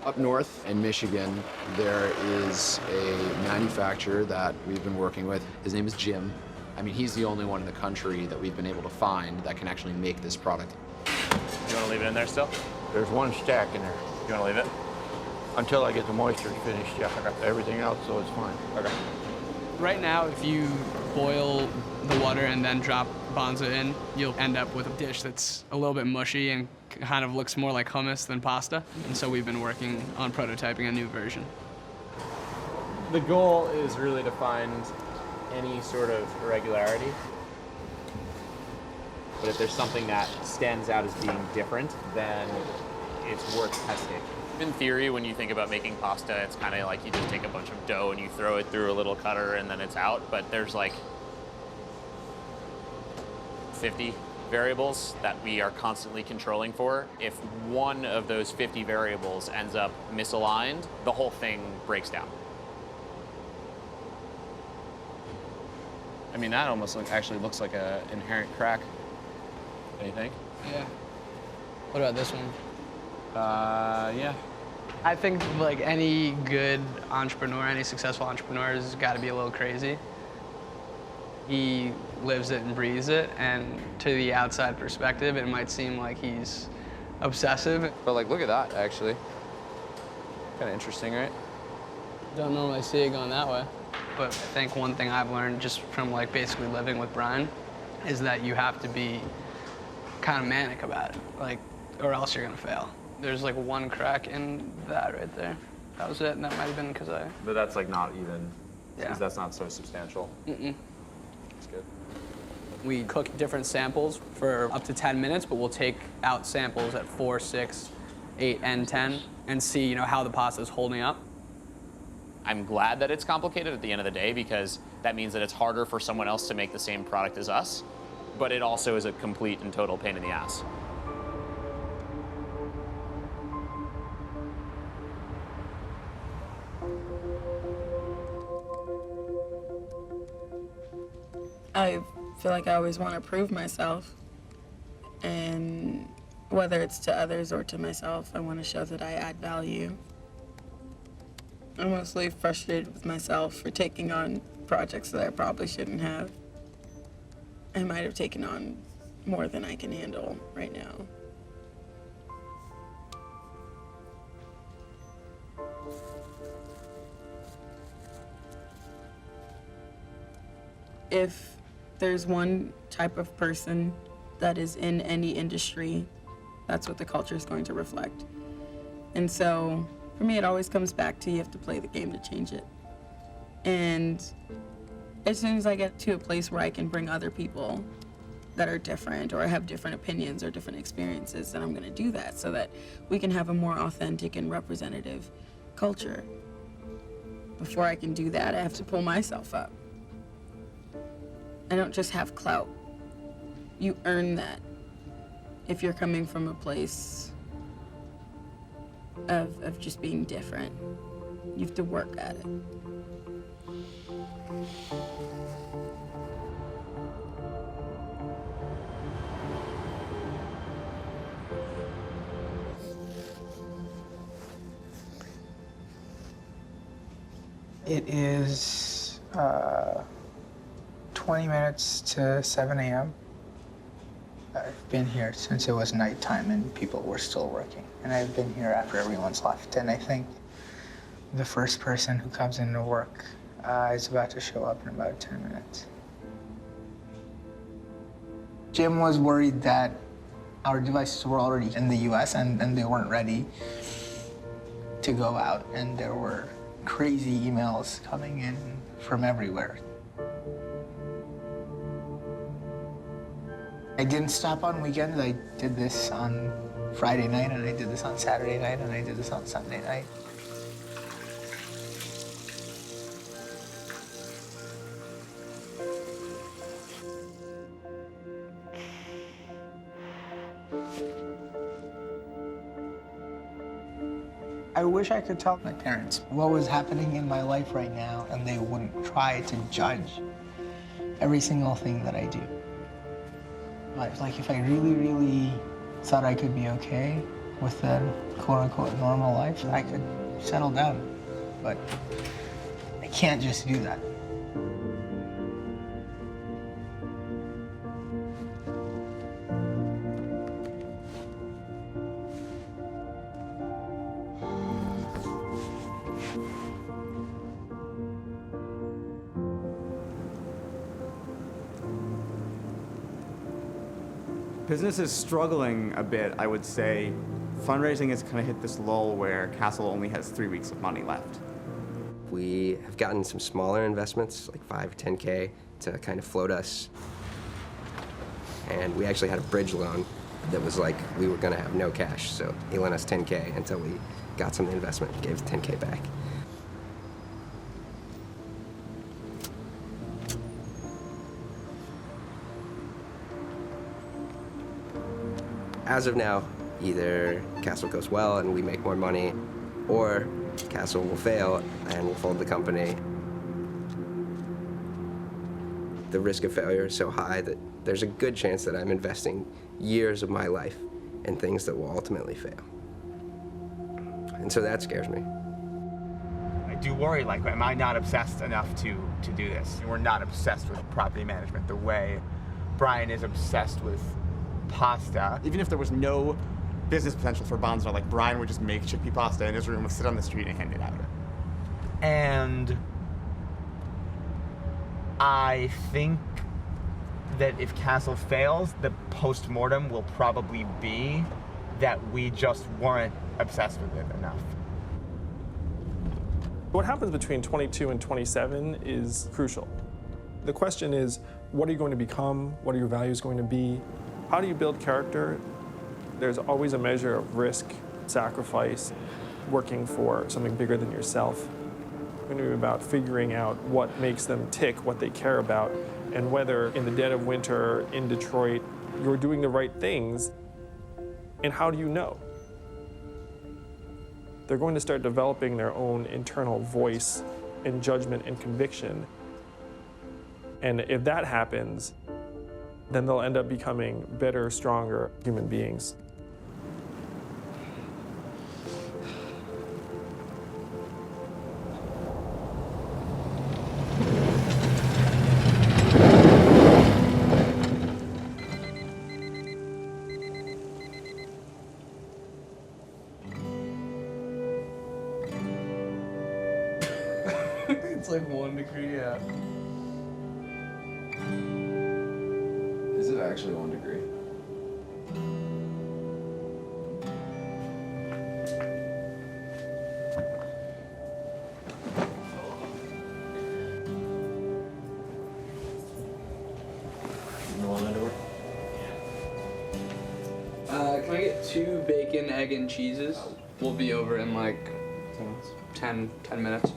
Up north in Michigan, there is a manufacturer that we've been working with. His name is Jim. I mean, he's the only one in the country that we've been able to find that can actually make this product. You want to leave it in there still? There's one stack in there. You want to leave it? Until I get the moisture finished, yeah. Okay. Everything else, so it's fine. Okay. Right now, if you boil the water and then drop bonza in, you'll end up with a dish that's a little bit mushy and kind of looks more like hummus than pasta. And so we've been working on prototyping a new version. The goal is really to find any sort of irregularity. But if there's something that stands out as being different, then it's worth testing. In theory, when you think about making pasta, it's kind of like you just take a bunch of dough and you throw it through a little cutter and then it's out. But there's like 50 variables that we are constantly controlling for. If one of those 50 variables ends up misaligned, the whole thing breaks down. I mean, that almost actually looks like an inherent crack. What do you think? Yeah. What about this one? Yeah. I think like any good entrepreneur, any successful entrepreneur has got to be a little crazy. He lives it and breathes it, and to the outside perspective, it might seem like he's obsessive. But like, look at that, actually. Kind of interesting, right? Don't normally see it going that way. But I think one thing I've learned just from like basically living with Brian is that you have to be kind of manic about it, like, or else you're gonna fail. There's like one crack in that right there. That was it, and that might have been because I... But that's like not even, Yeah. because that's not so substantial. Mm-mm. That's good. We cook different samples for up to 10 minutes, but we'll take out samples at 4, 6, 8, and 10 and see, you know, how the pasta is holding up. I'm glad that it's complicated at the end of the day because that means that it's harder for someone else to make the same product as us, but it also is a complete and total pain in the ass. I feel like I always want to prove myself, and whether it's to others or to myself, I want to show that I add value. I'm mostly frustrated with myself for taking on projects that I probably shouldn't have. I might have taken on more than I can handle right now. If there's one type of person that is in any industry, that's what the culture is going to reflect. And so, for me, it always comes back to you have to play the game to change it. And as soon as I get to a place where I can bring other people that are different or have different opinions or different experiences, then I'm gonna do that so that we can have a more authentic and representative culture. Before I can do that, I have to pull myself up. I don't just have clout. You earn that if you're coming from a place of just being different. You have to work at it. It is 20 minutes to 7 a.m. I've been here since it was nighttime and people were still working. And I've been here after everyone's left. And I think the first person who comes into work is about to show up in about 10 minutes. Jim was worried that our devices were already in the US and they weren't ready to go out. And there were crazy emails coming in from everywhere. I didn't stop on weekends. I did this on Friday night, and I did this on Saturday night, and I did this on Sunday night. I wish I could tell my parents what was happening in my life right now, and they wouldn't try to judge every single thing that I do. But like, if I really, really thought I could be okay with a quote-unquote normal life, I could settle down. But I can't just do that. Business is struggling a bit, I would say. Fundraising has kind of hit this lull where Castle only has 3 weeks of money left. We have gotten some smaller investments, like 5 or 10K, to kind of float us. And we actually had a bridge loan that was like, we were gonna have no cash, so he lent us 10K until we got some investment and gave us 10K back. As of now, either Castle goes well and we make more money, or Castle will fail and we'll fold the company. The risk of failure is so high that there's a good chance that I'm investing years of my life in things that will ultimately fail. And so that scares me. I do worry, like, am I not obsessed enough to do this? We're not obsessed with property management the way Brian is obsessed with pasta. Even if there was no business potential for Bonzo. Like Brian would just make chickpea pasta in his room, sit on the street and hand it out. And I think that if Castle fails, the post-mortem will probably be that we just weren't obsessed with it enough. What happens between 22 and 27 is crucial. The question is, what are you going to become? What are your values going to be? How do you build character? There's always a measure of risk, sacrifice, working for something bigger than yourself. It's going to be about figuring out what makes them tick, what they care about, and whether in the dead of winter in Detroit, you're doing the right things. And how do you know? They're going to start developing their own internal voice and judgment and conviction. And if that happens, then they'll end up becoming better, stronger human beings. It's like 1 degree out. Is it actually 1 degree? Can I get 2 bacon, egg, and cheeses? We'll be over in like 10 minutes.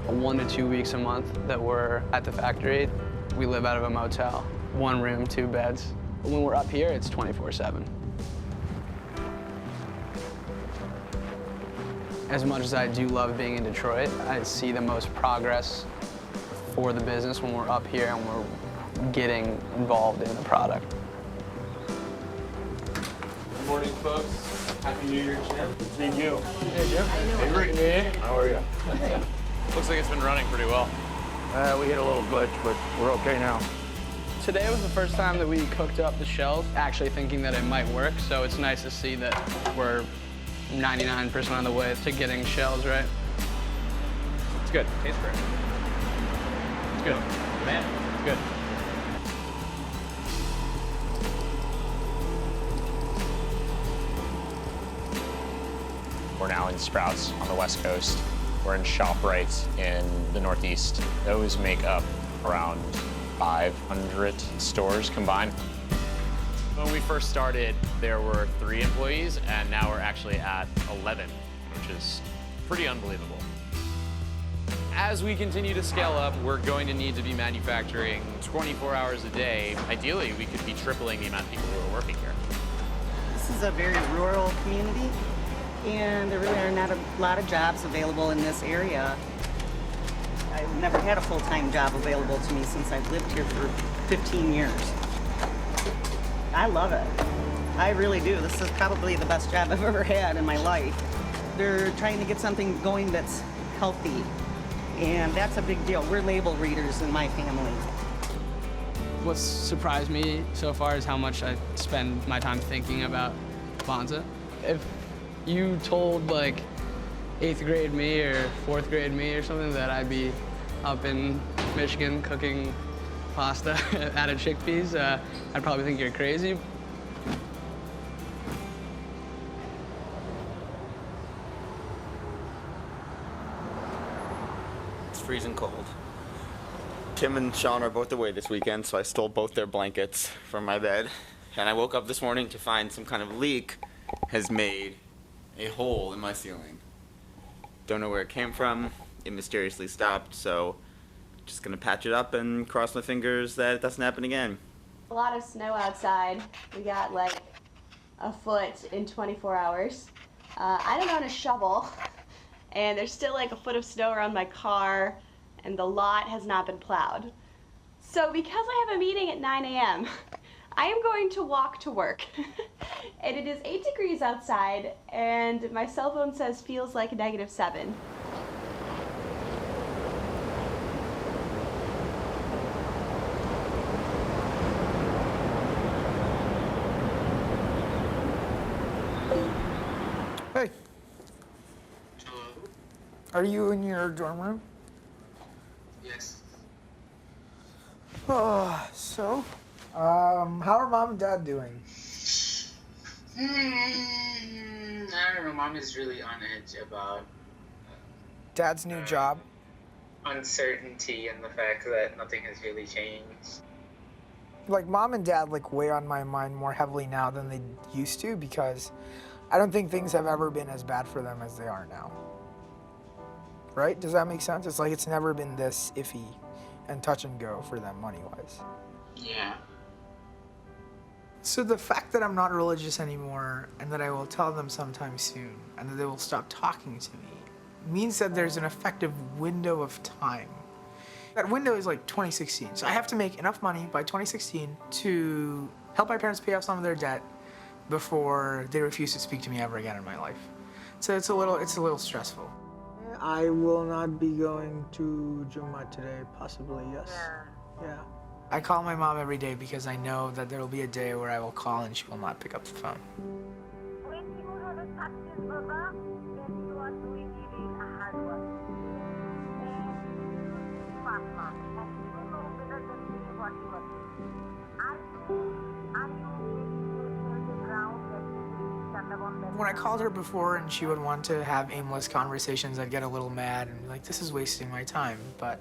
One to 2 weeks a month that we're at the factory, we live out of a motel. 1 room, 2 beds. When we're up here, it's 24/7. As much as I do love being in Detroit, I see the most progress for the business when we're up here and we're getting involved in the product. Good morning, folks. Happy New Year, Jim. Same you. Hey, Jim. Hey, Rick. How are you? Looks like it's been running pretty well. We hit a little glitch, but we're okay now. Today was the first time that we cooked up the shells, actually thinking that it might work, so it's nice to see that we're 99% on the way to getting shells right. It's good. Tastes great. It's good. Man, it's good. We're now in Sprouts on the West Coast. We're in ShopRite in the Northeast. Those make up around 500 stores combined. When we first started, there were 3 employees, and now we're actually at 11, which is pretty unbelievable. As we continue to scale up, we're going to need to be manufacturing 24 hours a day. Ideally, we could be tripling the amount of people who are working here. This is a very rural community, and there really are not a lot of jobs available in this area. I've never had a full-time job available to me since I've lived here for 15 years. I love it. I really do. This is probably the best job I've ever had in my life. They're trying to get something going that's healthy, and that's a big deal. We're label readers in my family. What's surprised me so far is how much I spend my time thinking about Bonza. If you told like 8th grade me or 4th grade me or something that I'd be up in Michigan cooking pasta out of chickpeas, I'd probably think you're crazy. It's freezing cold. Tim and Sean are both away this weekend, so I stole both their blankets from my bed. And I woke up this morning to find some kind of leak has made a hole in my ceiling. Don't know where it came from. It mysteriously stopped, so just gonna patch it up and cross my fingers that it doesn't happen again. A lot of snow outside. We got like a foot in 24 hours. I don't own a shovel, and there's still like a foot of snow around my car, and the lot has not been plowed. So because I have a meeting at 9 a.m., I am going to walk to work. And it is 8 degrees outside, and my cell phone says feels like -7. Hey. Are you in your dorm room? Yes. Oh, so, how are mom and dad doing? I don't know, mom is really on edge about Dad's new job? uncertainty and the fact that nothing has really changed. Like, mom and dad, like, weigh on my mind more heavily now than they used to because I don't think things have ever been as bad for them as they are now. Right? Does that make sense? It's like it's never been this iffy and touch and go for them money-wise. Yeah. So the fact that I'm not religious anymore and that I will tell them sometime soon and that they will stop talking to me means that there's an effective window of time. That window is like 2016. So I have to make enough money by 2016 to help my parents pay off some of their debt before they refuse to speak to me ever again in my life. So it's a little stressful. I will not be going to Jummah today, possibly, yes. Yeah. I call my mom every day because I know that there will be a day where I will call and she will not pick up the phone. When I called her before and she would want to have aimless conversations, I'd get a little mad and be like, this is wasting my time. But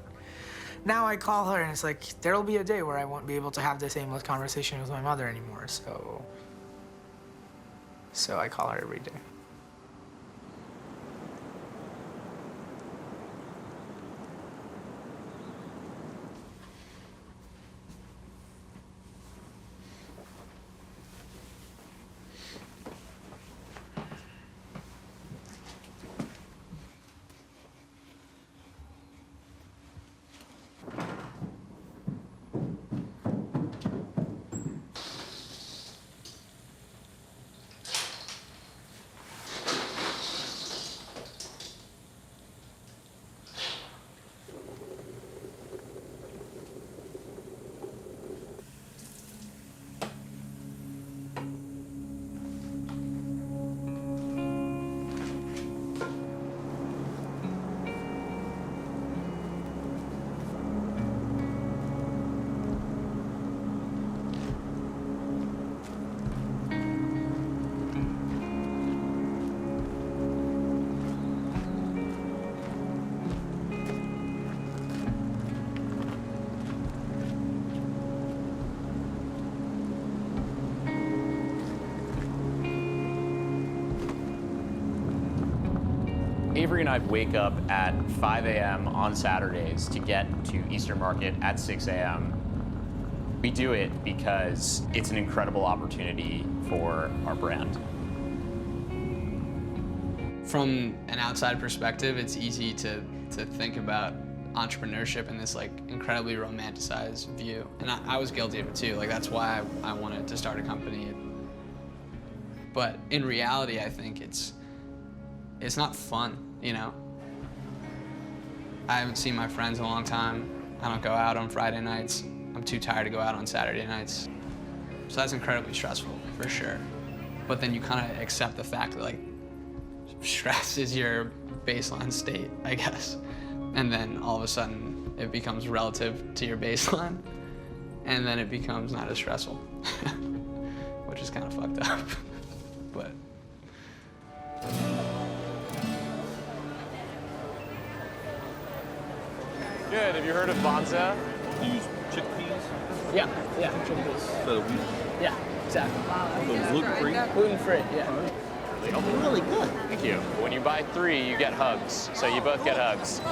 now I call her and it's like, there'll be a day where I won't be able to have this aimless conversation with my mother anymore, so I call her every day. Avery and I wake up at 5 a.m. on Saturdays to get to Eastern Market at 6 a.m. We do it because it's an incredible opportunity for our brand. From an outside perspective, it's easy to think about entrepreneurship in this like incredibly romanticized view. And I was guilty of it too. Like that's why I wanted to start a company. But in reality, I think it's not fun, you know? I haven't seen my friends in a long time. I don't go out on Friday nights. I'm too tired to go out on Saturday nights. So that's incredibly stressful, for sure. But then you kind of accept the fact that like stress is your baseline state, I guess. And then all of a sudden it becomes relative to your baseline. And then it becomes not as stressful, which is kind of fucked up, but. Good. Have you heard of Bonza? You use chickpeas? Yeah, chickpeas. So wheat? Yeah, exactly. So gluten-free? Gluten-free, yeah. Really good. Thank you. When you buy 3, you get hugs. So you both get hugs.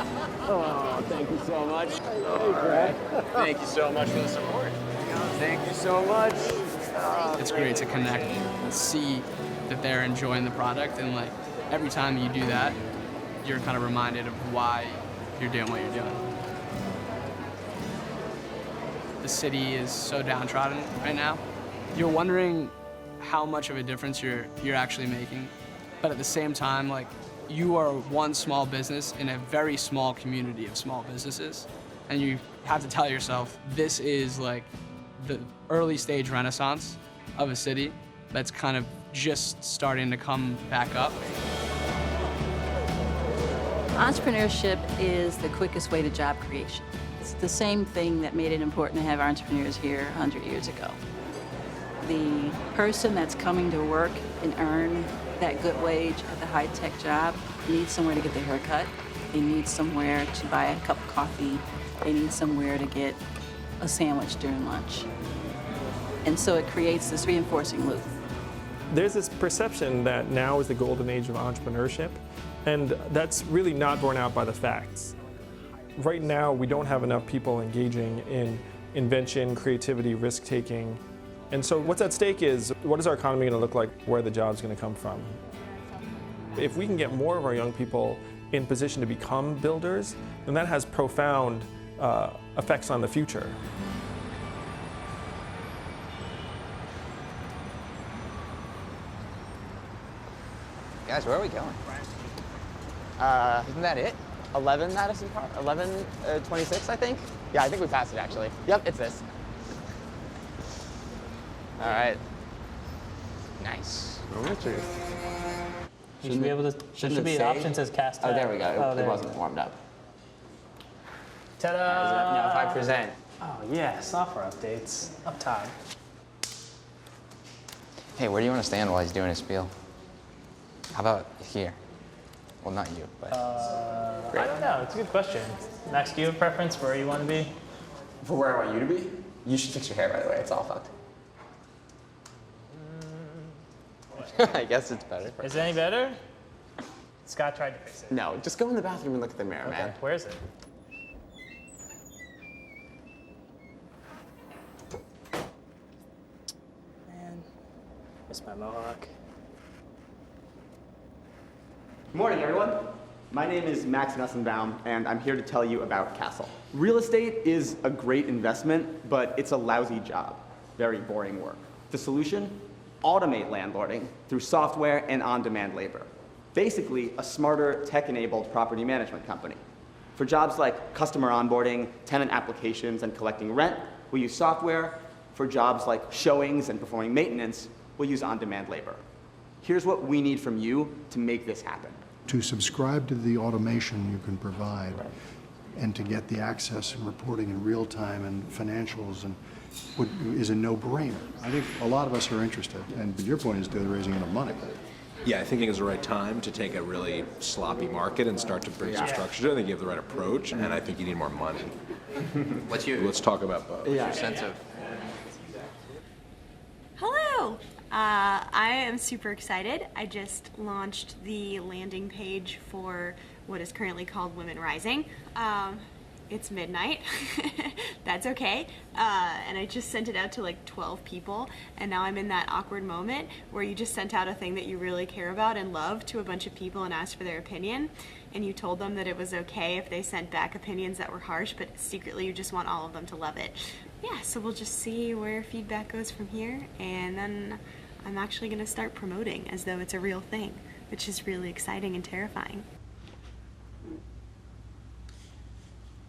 Oh, thank you so much. Thank you so much for the support. Thank you so much. It's great to connect and see that they're enjoying the product, and like every time you do that, you're kind of reminded of why you're doing what you're doing. The city is so downtrodden right now. You're wondering how much of a difference you're actually making, but at the same time, like, you are one small business in a very small community of small businesses, and you have to tell yourself this is like the early stage renaissance of a city that's kind of just starting to come back up. Entrepreneurship is the quickest way to job creation. It's the same thing that made it important to have entrepreneurs here 100 years ago. The person that's coming to work and earn that good wage at the high-tech job needs somewhere to get their hair cut. They need somewhere to buy a cup of coffee. They need somewhere to get a sandwich during lunch. And so it creates this reinforcing loop. There's this perception that now is the golden age of entrepreneurship, and that's really not borne out by the facts. Right now, we don't have enough people engaging in invention, creativity, risk-taking. And so what's at stake is, what is our economy going to look like? Where are the jobs going to come from? If we can get more of our young people in position to become builders, then that has profound effects on the future. Guys, where are we going? Isn't that it? 11 Madison Park? 11:26, I think? Yeah, I think we passed it, actually. Yep, it's this. All right. Nice. You should be able to. There should be an option that says cast Oh, tab. there we go. Oh, It there wasn't you go. warmed up. Ta-da! Now, if I present. Oh yeah, software updates up top. Hey, where do you want to stand while he's doing his spiel? How about here? Well, not you, but. I don't know. It's a good question. Max, do you have a preference for where you want to be? For where I want you to be? You should fix your hair, by the way. It's all fucked. I guess it's better. Is it any better? Scott tried to fix it. No, just go in the bathroom and look at the mirror, Okay, man. where is it? Man, miss my mohawk. Good morning, everyone. My name is Max Nussenbaum, and I'm here to tell you about Castle. Real estate is a great investment, but it's a lousy job. Very boring work. The solution? Automate landlording through software and on-demand labor. Basically, a smarter, tech-enabled property management company. For jobs like customer onboarding, tenant applications, and collecting rent, we'll use software. For jobs like showings and performing maintenance, we'll use on-demand labor. Here's what we need from you to make this happen. To subscribe to the automation you can provide and to get the access and reporting in real time and financials and is a no-brainer. I think a lot of us are interested, but your point is they're raising enough money. Yeah, I think it's the right time to take a really sloppy market and start to bring some structure to it. I think you have the right approach, and I think you need more money. Let's talk about both. What's your sense of? Hello! I am super excited. I just launched the landing page for what is currently called Women Rising. It's midnight. That's okay. And I just sent it out to like 12 people, and now I'm in that awkward moment where you just sent out a thing that you really care about and love to a bunch of people and asked for their opinion, and you told them that it was okay if they sent back opinions that were harsh, but secretly you just want all of them to love it. Yeah, so we'll just see where feedback goes from here, and then I'm actually going to start promoting as though it's a real thing, which is really exciting and terrifying.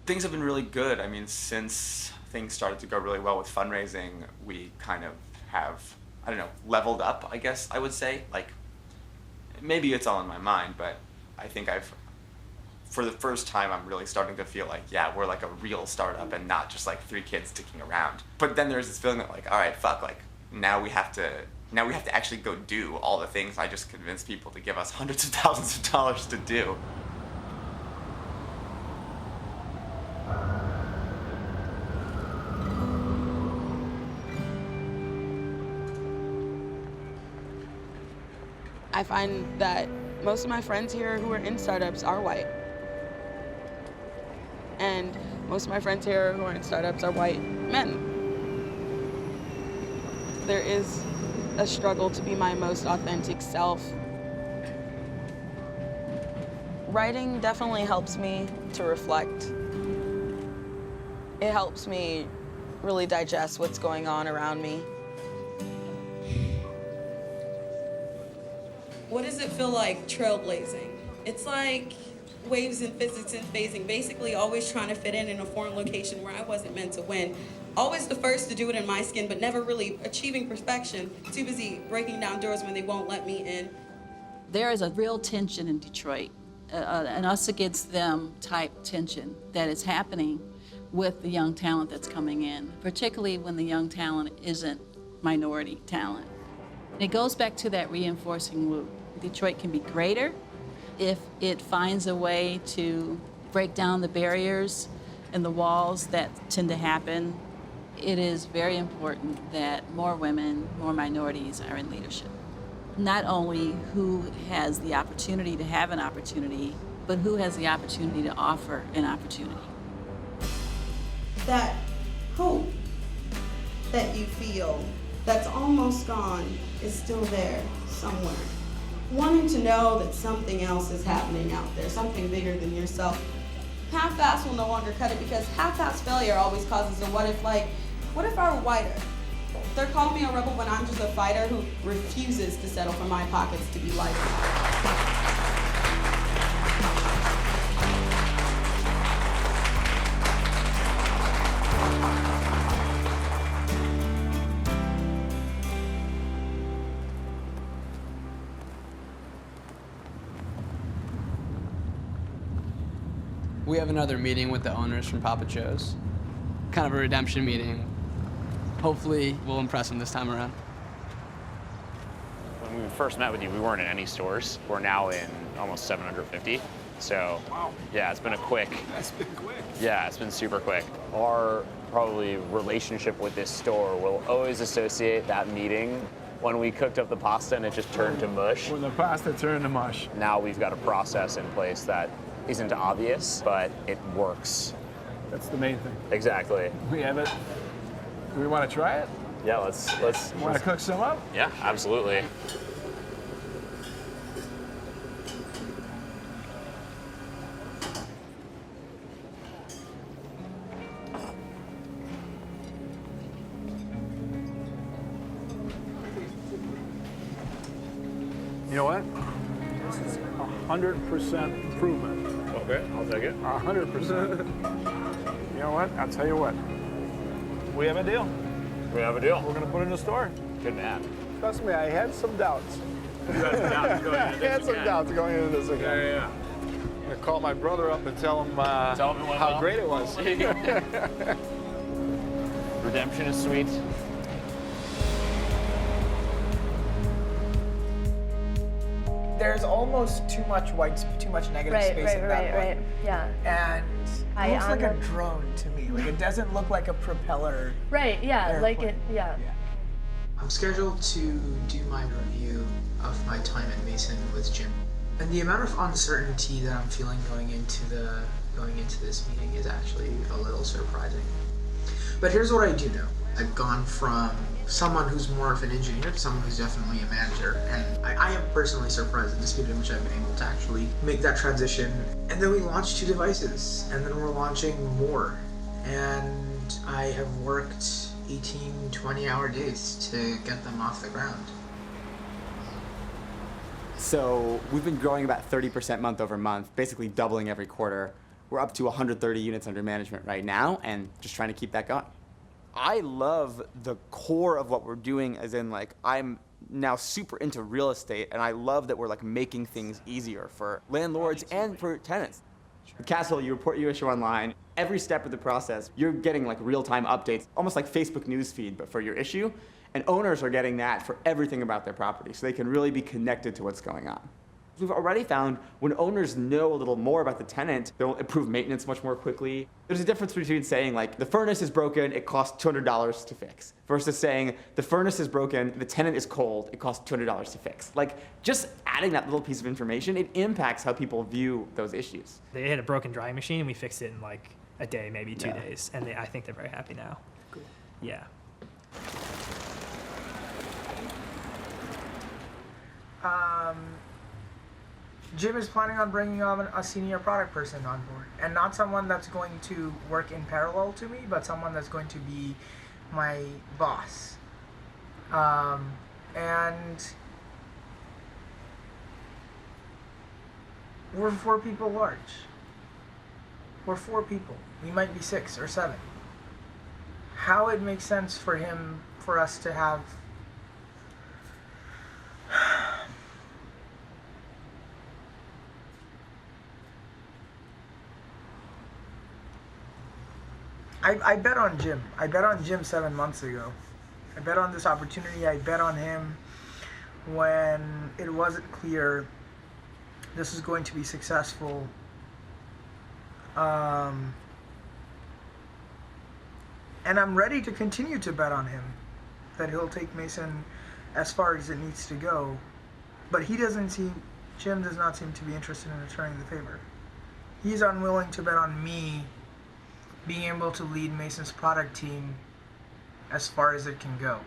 Things have been really good. I mean, since things started to go really well with fundraising, we kind of have, I don't know, leveled up, I guess I would say. Like, maybe it's all in my mind, but I think for the first time, I'm really starting to feel like, yeah, we're like a real startup and not just like 3 kids sticking around. But then there's this feeling that like, all right, fuck, like now we have to actually go do all the things I just convinced people to give us hundreds of thousands of dollars to do. I find that most of my friends here who are in startups are white. And most of my friends here who are in startups are white men. There is a struggle to be my most authentic self. Writing definitely helps me to reflect. It helps me really digest what's going on around me. What does it feel like trailblazing? It's like waves in physics and phasing, basically always trying to fit in a foreign location where I wasn't meant to win. Always the first to do it in my skin, but never really achieving perfection. Too busy breaking down doors when they won't let me in. There is a real tension in Detroit, an us against them type tension that is happening with the young talent that's coming in, particularly when the young talent isn't minority talent. It goes back to that reinforcing loop. Detroit can be greater if it finds a way to break down the barriers and the walls that tend to happen. It is very important that more women, more minorities are in leadership. Not only who has the opportunity to have an opportunity, but who has the opportunity to offer an opportunity. That hope that you feel that's almost gone is still there somewhere. Wanting to know that something else is happening out there, something bigger than yourself. Half-ass will no longer cut it because half-ass failure always causes a what if, like, what if I were whiter? They're calling me a rebel when I'm just a fighter who refuses to settle for my pockets to be lighter. We have another meeting with the owners from Papa Joe's. Kind of a redemption meeting. Hopefully, we'll impress them this time around. When we first met with you, we weren't in any stores. We're now in almost 750. So, wow. Yeah, it's been a quick. That's been quick. Yeah, it's been super quick. Our probably relationship with this store will always associate that meeting when we cooked up the pasta and it just turned to mush. When the pasta turned to mush. Now we've got a process in place that isn't obvious, but it works. That's the main thing. Exactly. We have it. Do we want to try it? Yeah, let's. Want to cook some up? Yeah, absolutely. You know what? This is 100% improvement. Okay, I'll take it. 100%. You know what? I'll tell you what. We have a deal. We have a deal. We're going to put it in the store. Good man. Trust me, I had some doubts. You had some doubts going into this I had some again. doubts going into this again. Yeah. I'm going to call my brother up and tell him, it went how well. great it was. Redemption is sweet. There's almost too much negative space in that one. Yeah. And it looks like a drone to me. Like it doesn't look like a propeller. Right, yeah, airplane. like it, yeah. I'm scheduled to do my review of my time at Mason with Jim. And the amount of uncertainty that I'm feeling going into this meeting is actually a little surprising. But here's what I do know. I've gone from someone who's more of an engineer to someone who's definitely a manager. And I am personally surprised at the speed in which I've been able to actually make that transition. And then we launched 2 devices, and then we're launching more. And I have worked 18, 20-hour days to get them off the ground. So we've been growing about 30% month over month, basically doubling every quarter. We're up to 130 units under management right now, and just trying to keep that going. I love the core of what we're doing, as in like I'm now super into real estate, and I love that we're like making things easier for landlords and for tenants. Castle, you report your issue online. Every step of the process, you're getting like real-time updates, almost like Facebook newsfeed, but for your issue. And owners are getting that for everything about their property, so they can really be connected to what's going on. We've already found when owners know a little more about the tenant, they'll improve maintenance much more quickly. There's a difference between saying like, the furnace is broken, it costs $200 to fix, versus saying, the furnace is broken, the tenant is cold, it costs $200 to fix. Like, just adding that little piece of information, it impacts how people view those issues. They had a broken drying machine, and we fixed it in like a day, maybe 2 days, and I think they're very happy now. Cool. Yeah. Jim is planning on bringing on a senior product person on board, and not someone that's going to work in parallel to me, but someone that's going to be my boss. And we're 4 people large. We're 4 people. We might be 6 or 7. How it makes sense for us to have I bet on Jim. I bet on Jim 7 months ago. I bet on this opportunity. I bet on him when it wasn't clear this is going to be successful. And I'm ready to continue to bet on him that he'll take Mason as far as it needs to go. But Jim does not seem to be interested in returning the favor. He's unwilling to bet on me being able to lead Mason's product team as far as it can go.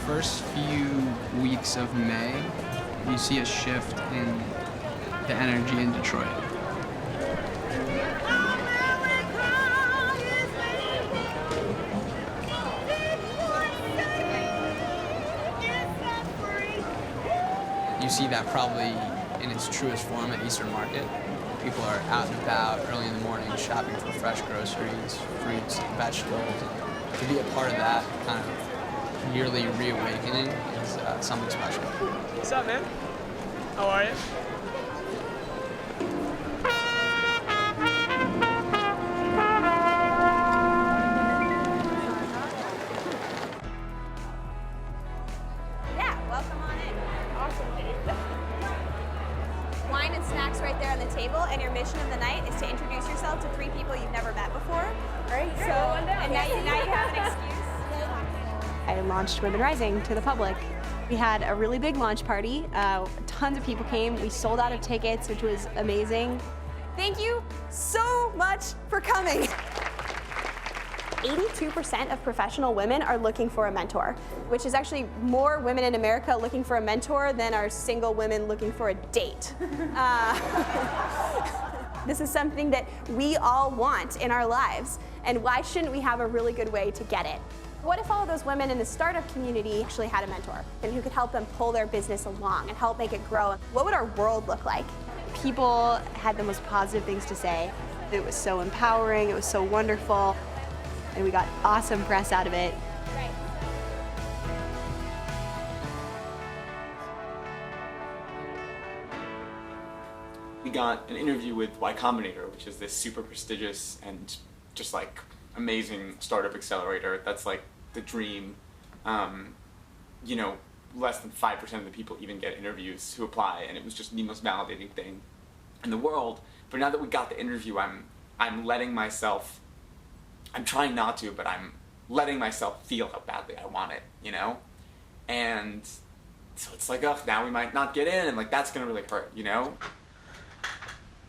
First few weeks of May, you see a shift in the energy in Detroit. You see that probably in its truest form at Eastern Market. People are out and about early in the morning shopping for fresh groceries, fruits, and vegetables. And to be a part of that kind of yearly reawakening is something special. What's up, man? How are you? Yeah, welcome on in. Awesome. Wine and snacks right there on the table, and your mission of the night is to introduce yourself to 3 people you've never met before. Right? So, and now you have an excuse. I launched Women Rising to the public. We had a really big launch party. Tons of people came. We sold out of tickets, which was amazing. Thank you so much for coming. 82% of professional women are looking for a mentor, which is actually more women in America looking for a mentor than are single women looking for a date. This is something that we all want in our lives, and why shouldn't we have a really good way to get it? What if all of those women in the startup community actually had a mentor and who could help them pull their business along and help make it grow? What would our world look like? People had the most positive things to say. It was so empowering, it was so wonderful, and we got awesome press out of it. We got an interview with Y Combinator, which is this super prestigious and just like amazing startup accelerator that's like the dream. You know, less than 5% of the people even get interviews who apply, and it was just the most validating thing in the world. But now that we got the interview, I'm letting myself, I'm trying not to, but I'm letting myself feel how badly I want it, you know? And so it's like, oh, now we might not get in, and like that's gonna really hurt, you know?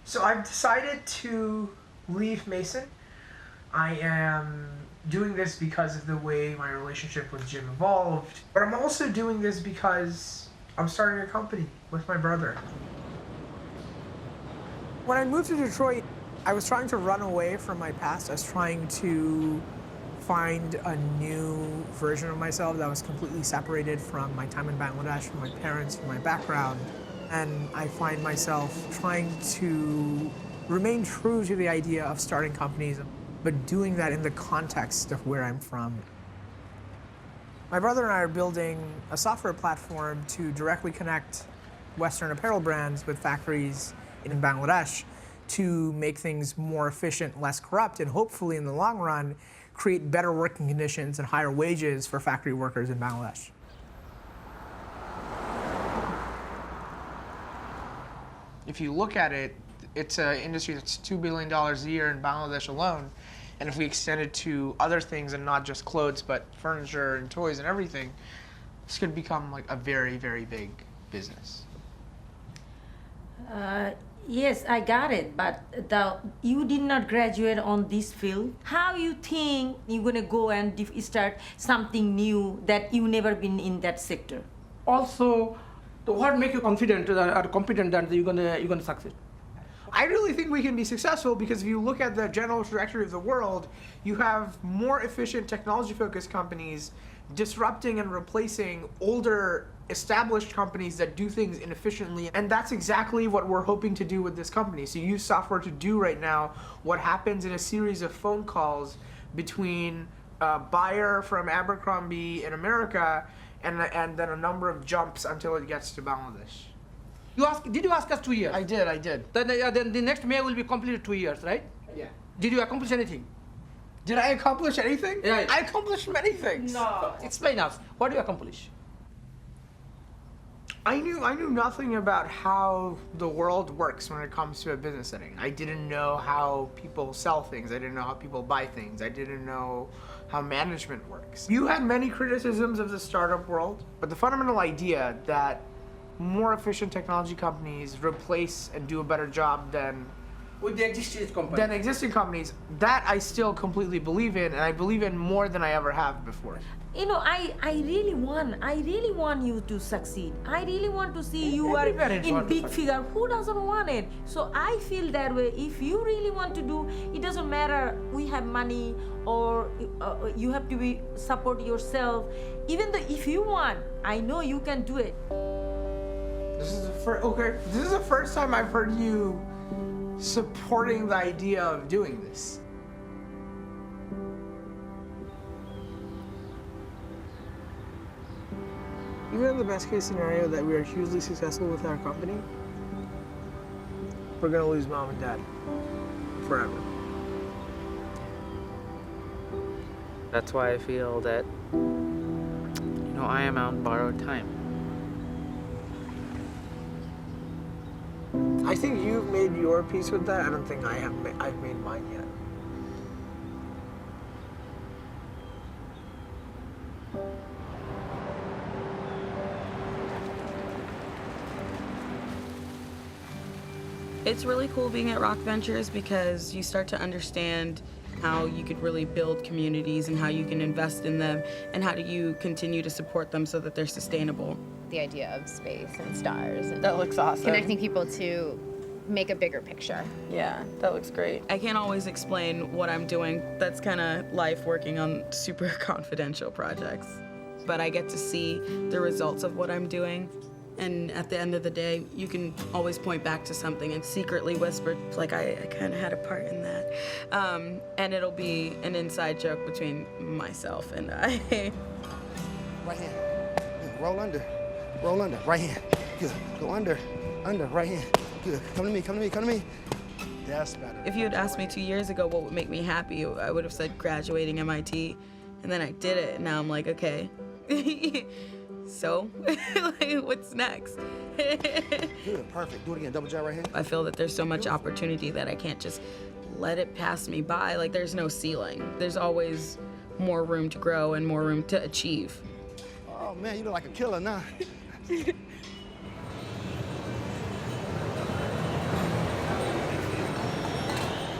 So I've decided to leave Mason. I am doing this because of the way my relationship with Jim evolved, but I'm also doing this because I'm starting a company with my brother. When I moved to Detroit, I was trying to run away from my past. I was trying to find a new version of myself that was completely separated from my time in Bangladesh, from my parents, from my background. And I find myself trying to remain true to the idea of starting companies, but doing that in the context of where I'm from. My brother and I are building a software platform to directly connect Western apparel brands with factories in Bangladesh to make things more efficient, less corrupt, and hopefully in the long run, create better working conditions and higher wages for factory workers in Bangladesh. If you look at it, it's an industry that's $2 billion a year in Bangladesh alone. And if we extend it to other things and not just clothes, but furniture and toys and everything, this could become like a very, very big business. Yes, I got it, but you did not graduate on this field. How you think you're gonna go and start something new that you never been in that sector? Also, what make you confident or competent that you're gonna succeed? I really think we can be successful because if you look at the general trajectory of the world, you have more efficient technology-focused companies disrupting and replacing older established companies that do things inefficiently. And that's exactly what we're hoping to do with this company. So you use software to do right now what happens in a series of phone calls between a buyer from Abercrombie in America and then a number of jumps until it gets to Bangladesh. Did you ask us 2 years? I did. Then the next May will be completed 2 years, right? Yeah. Did you accomplish anything? Did I accomplish anything? Yeah. I accomplished many things. No. Explain us. What do you accomplish? I knew nothing about how the world works when it comes to a business setting. I didn't know how people sell things. I didn't know how people buy things. I didn't know how management works. You had many criticisms of the startup world, but the fundamental idea that more efficient technology companies replace and do a better job than existing companies, that I still completely believe in, and I believe in more than I ever have before. You know, I really want you to succeed. I really want to see you are in big figure. Who doesn't want it? So I feel that way. If you really want to do, it doesn't matter we have money or you have to support yourself. Even though if you want, I know you can do it. This is the first time I've heard you supporting the idea of doing this. Even in the best case scenario that we are hugely successful with our company, we're gonna lose mom and dad forever. That's why I feel that, I am on borrowed time. I think you've made your peace with that. I don't think I've made mine yet. It's really cool being at Rock Ventures because you start to understand how you could really build communities and how you can invest in them and how do you continue to support them so that they're sustainable. The idea of space and stars. And that looks awesome. Connecting people to make a bigger picture. Yeah, that looks great. I can't always explain what I'm doing. That's kind of life working on super confidential projects. But I get to see the results of what I'm doing. And at the end of the day, you can always point back to something and secretly whisper, like I kind of had a part in that. And it'll be an inside joke between myself and I. Right hand. Roll under. Roll under. Right hand. Good. Go under. Under. Right hand. Good. Come to me. Come to me. Come to me. That's better. If you had asked me 2 years ago what would make me happy, I would have said graduating MIT. And then I did it. And now I'm like, okay. So, like, what's next? Good, perfect. Do it again. Double jab right hand. I feel that there's so much opportunity that I can't just let it pass me by. Like, there's no ceiling. There's always more room to grow and more room to achieve. Oh, man, you look like a killer now.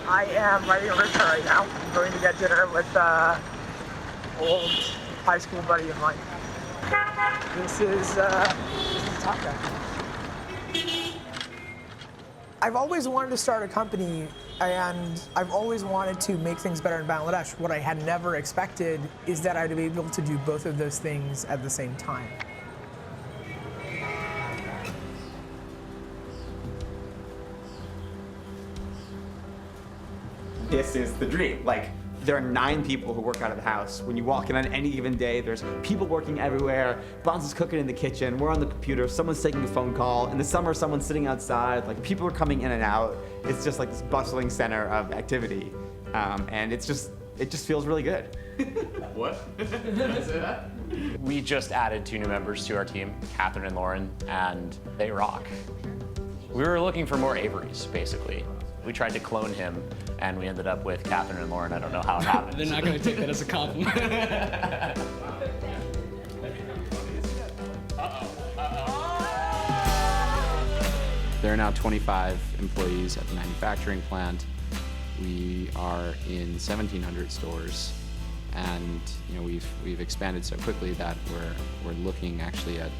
I am writing a report right now. I'm going to get dinner with old high school buddy of mine. This is Top Guy. I've always wanted to start a company, and I've always wanted to make things better in Bangladesh. What I had never expected is that I'd be able to do both of those things at the same time. This is the dream. Like, There are 9 people who work out of the house. When you walk in on any given day, there's people working everywhere. Bonds is cooking in the kitchen, we're on the computer, someone's taking a phone call. In the summer, someone's sitting outside, like people are coming in and out. It's just like this bustling center of activity. And it just feels really good. What? Did I say that? We just added 2 new members to our team, Catherine and Lauren, and they rock. We were looking for more Averys, basically. We tried to clone him, and we ended up with Catherine and Lauren. I don't know how it happened. They're not going to take that as a compliment. There are now 25 employees at the manufacturing plant. We are in 1,700 stores, and we've expanded so quickly that we're looking actually at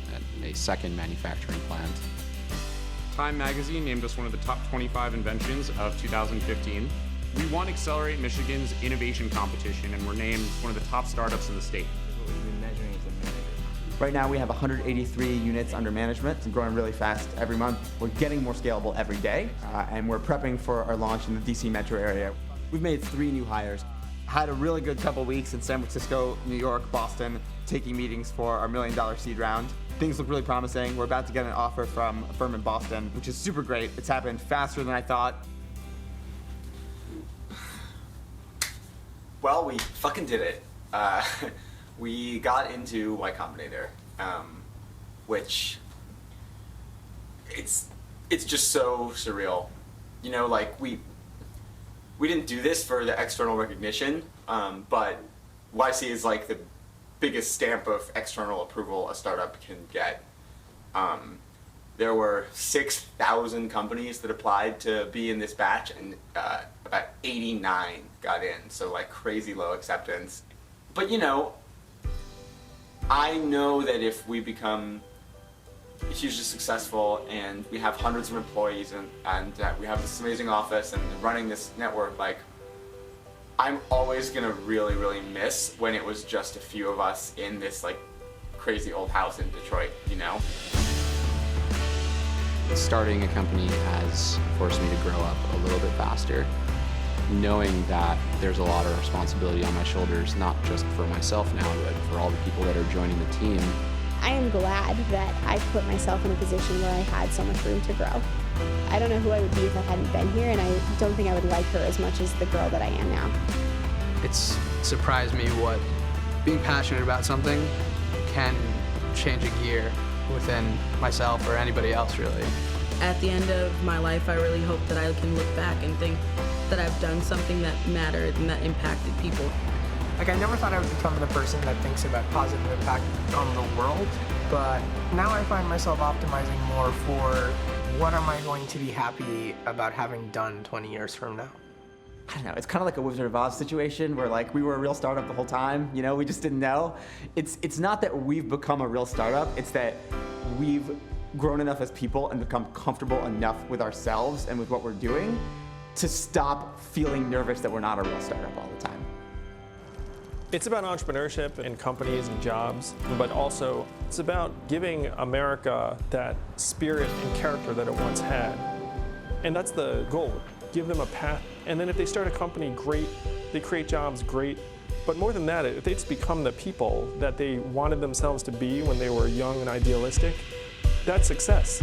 a second manufacturing plant. Time magazine named us one of the top 25 inventions of 2015. We won Accelerate Michigan's innovation competition, and we're named one of the top startups in the state. Right now we have 183 units under management and growing really fast every month. We're getting more scalable every day, and we're prepping for our launch in the DC metro area. We've made 3 new hires. Had a really good couple weeks in San Francisco, New York, Boston, taking meetings for our $1 million seed round. Things look really promising. We're about to get an offer from a firm in Boston, which is super great. It's happened faster than I thought. Well, we fucking did it. We got into Y Combinator, which it's just so surreal. You know, like we didn't do this for the external recognition, but YC is like the biggest stamp of external approval a startup can get. There were 6,000 companies that applied to be in this batch, and about 89 got in, so like crazy low acceptance. But you know, I know that if we become hugely successful and we have hundreds of employees and we have this amazing office and running this network, like, I'm always gonna really, really miss when it was just a few of us in this like crazy old house in Detroit, you know? Starting a company has forced me to grow up a little bit faster, knowing that there's a lot of responsibility on my shoulders, not just for myself now, but for all the people that are joining the team. I am glad that I put myself in a position where I had so much room to grow. I don't know who I would be if I hadn't been here, and I don't think I would like her as much as the girl that I am now. It's surprised me what being passionate about something can change a gear within myself or anybody else, really. At the end of my life, I really hope that I can look back and think that I've done something that mattered and that impacted people. Like, I never thought I would become the person that thinks about positive impact on the world, but now I find myself optimizing more for what am I going to be happy about having done 20 years from now. I don't know, it's kind of like a Wizard of Oz situation where like we were a real startup the whole time, you know, we just didn't know. It's not that we've become a real startup, it's that we've grown enough as people and become comfortable enough with ourselves and with what we're doing to stop feeling nervous that we're not a real startup all the time. It's about entrepreneurship and companies and jobs, but also it's about giving America that spirit and character that it once had. And that's the goal. Give them a path, and then if they start a company, great. They create jobs, great. But more than that, if they just become the people that they wanted themselves to be when they were young and idealistic, that's success.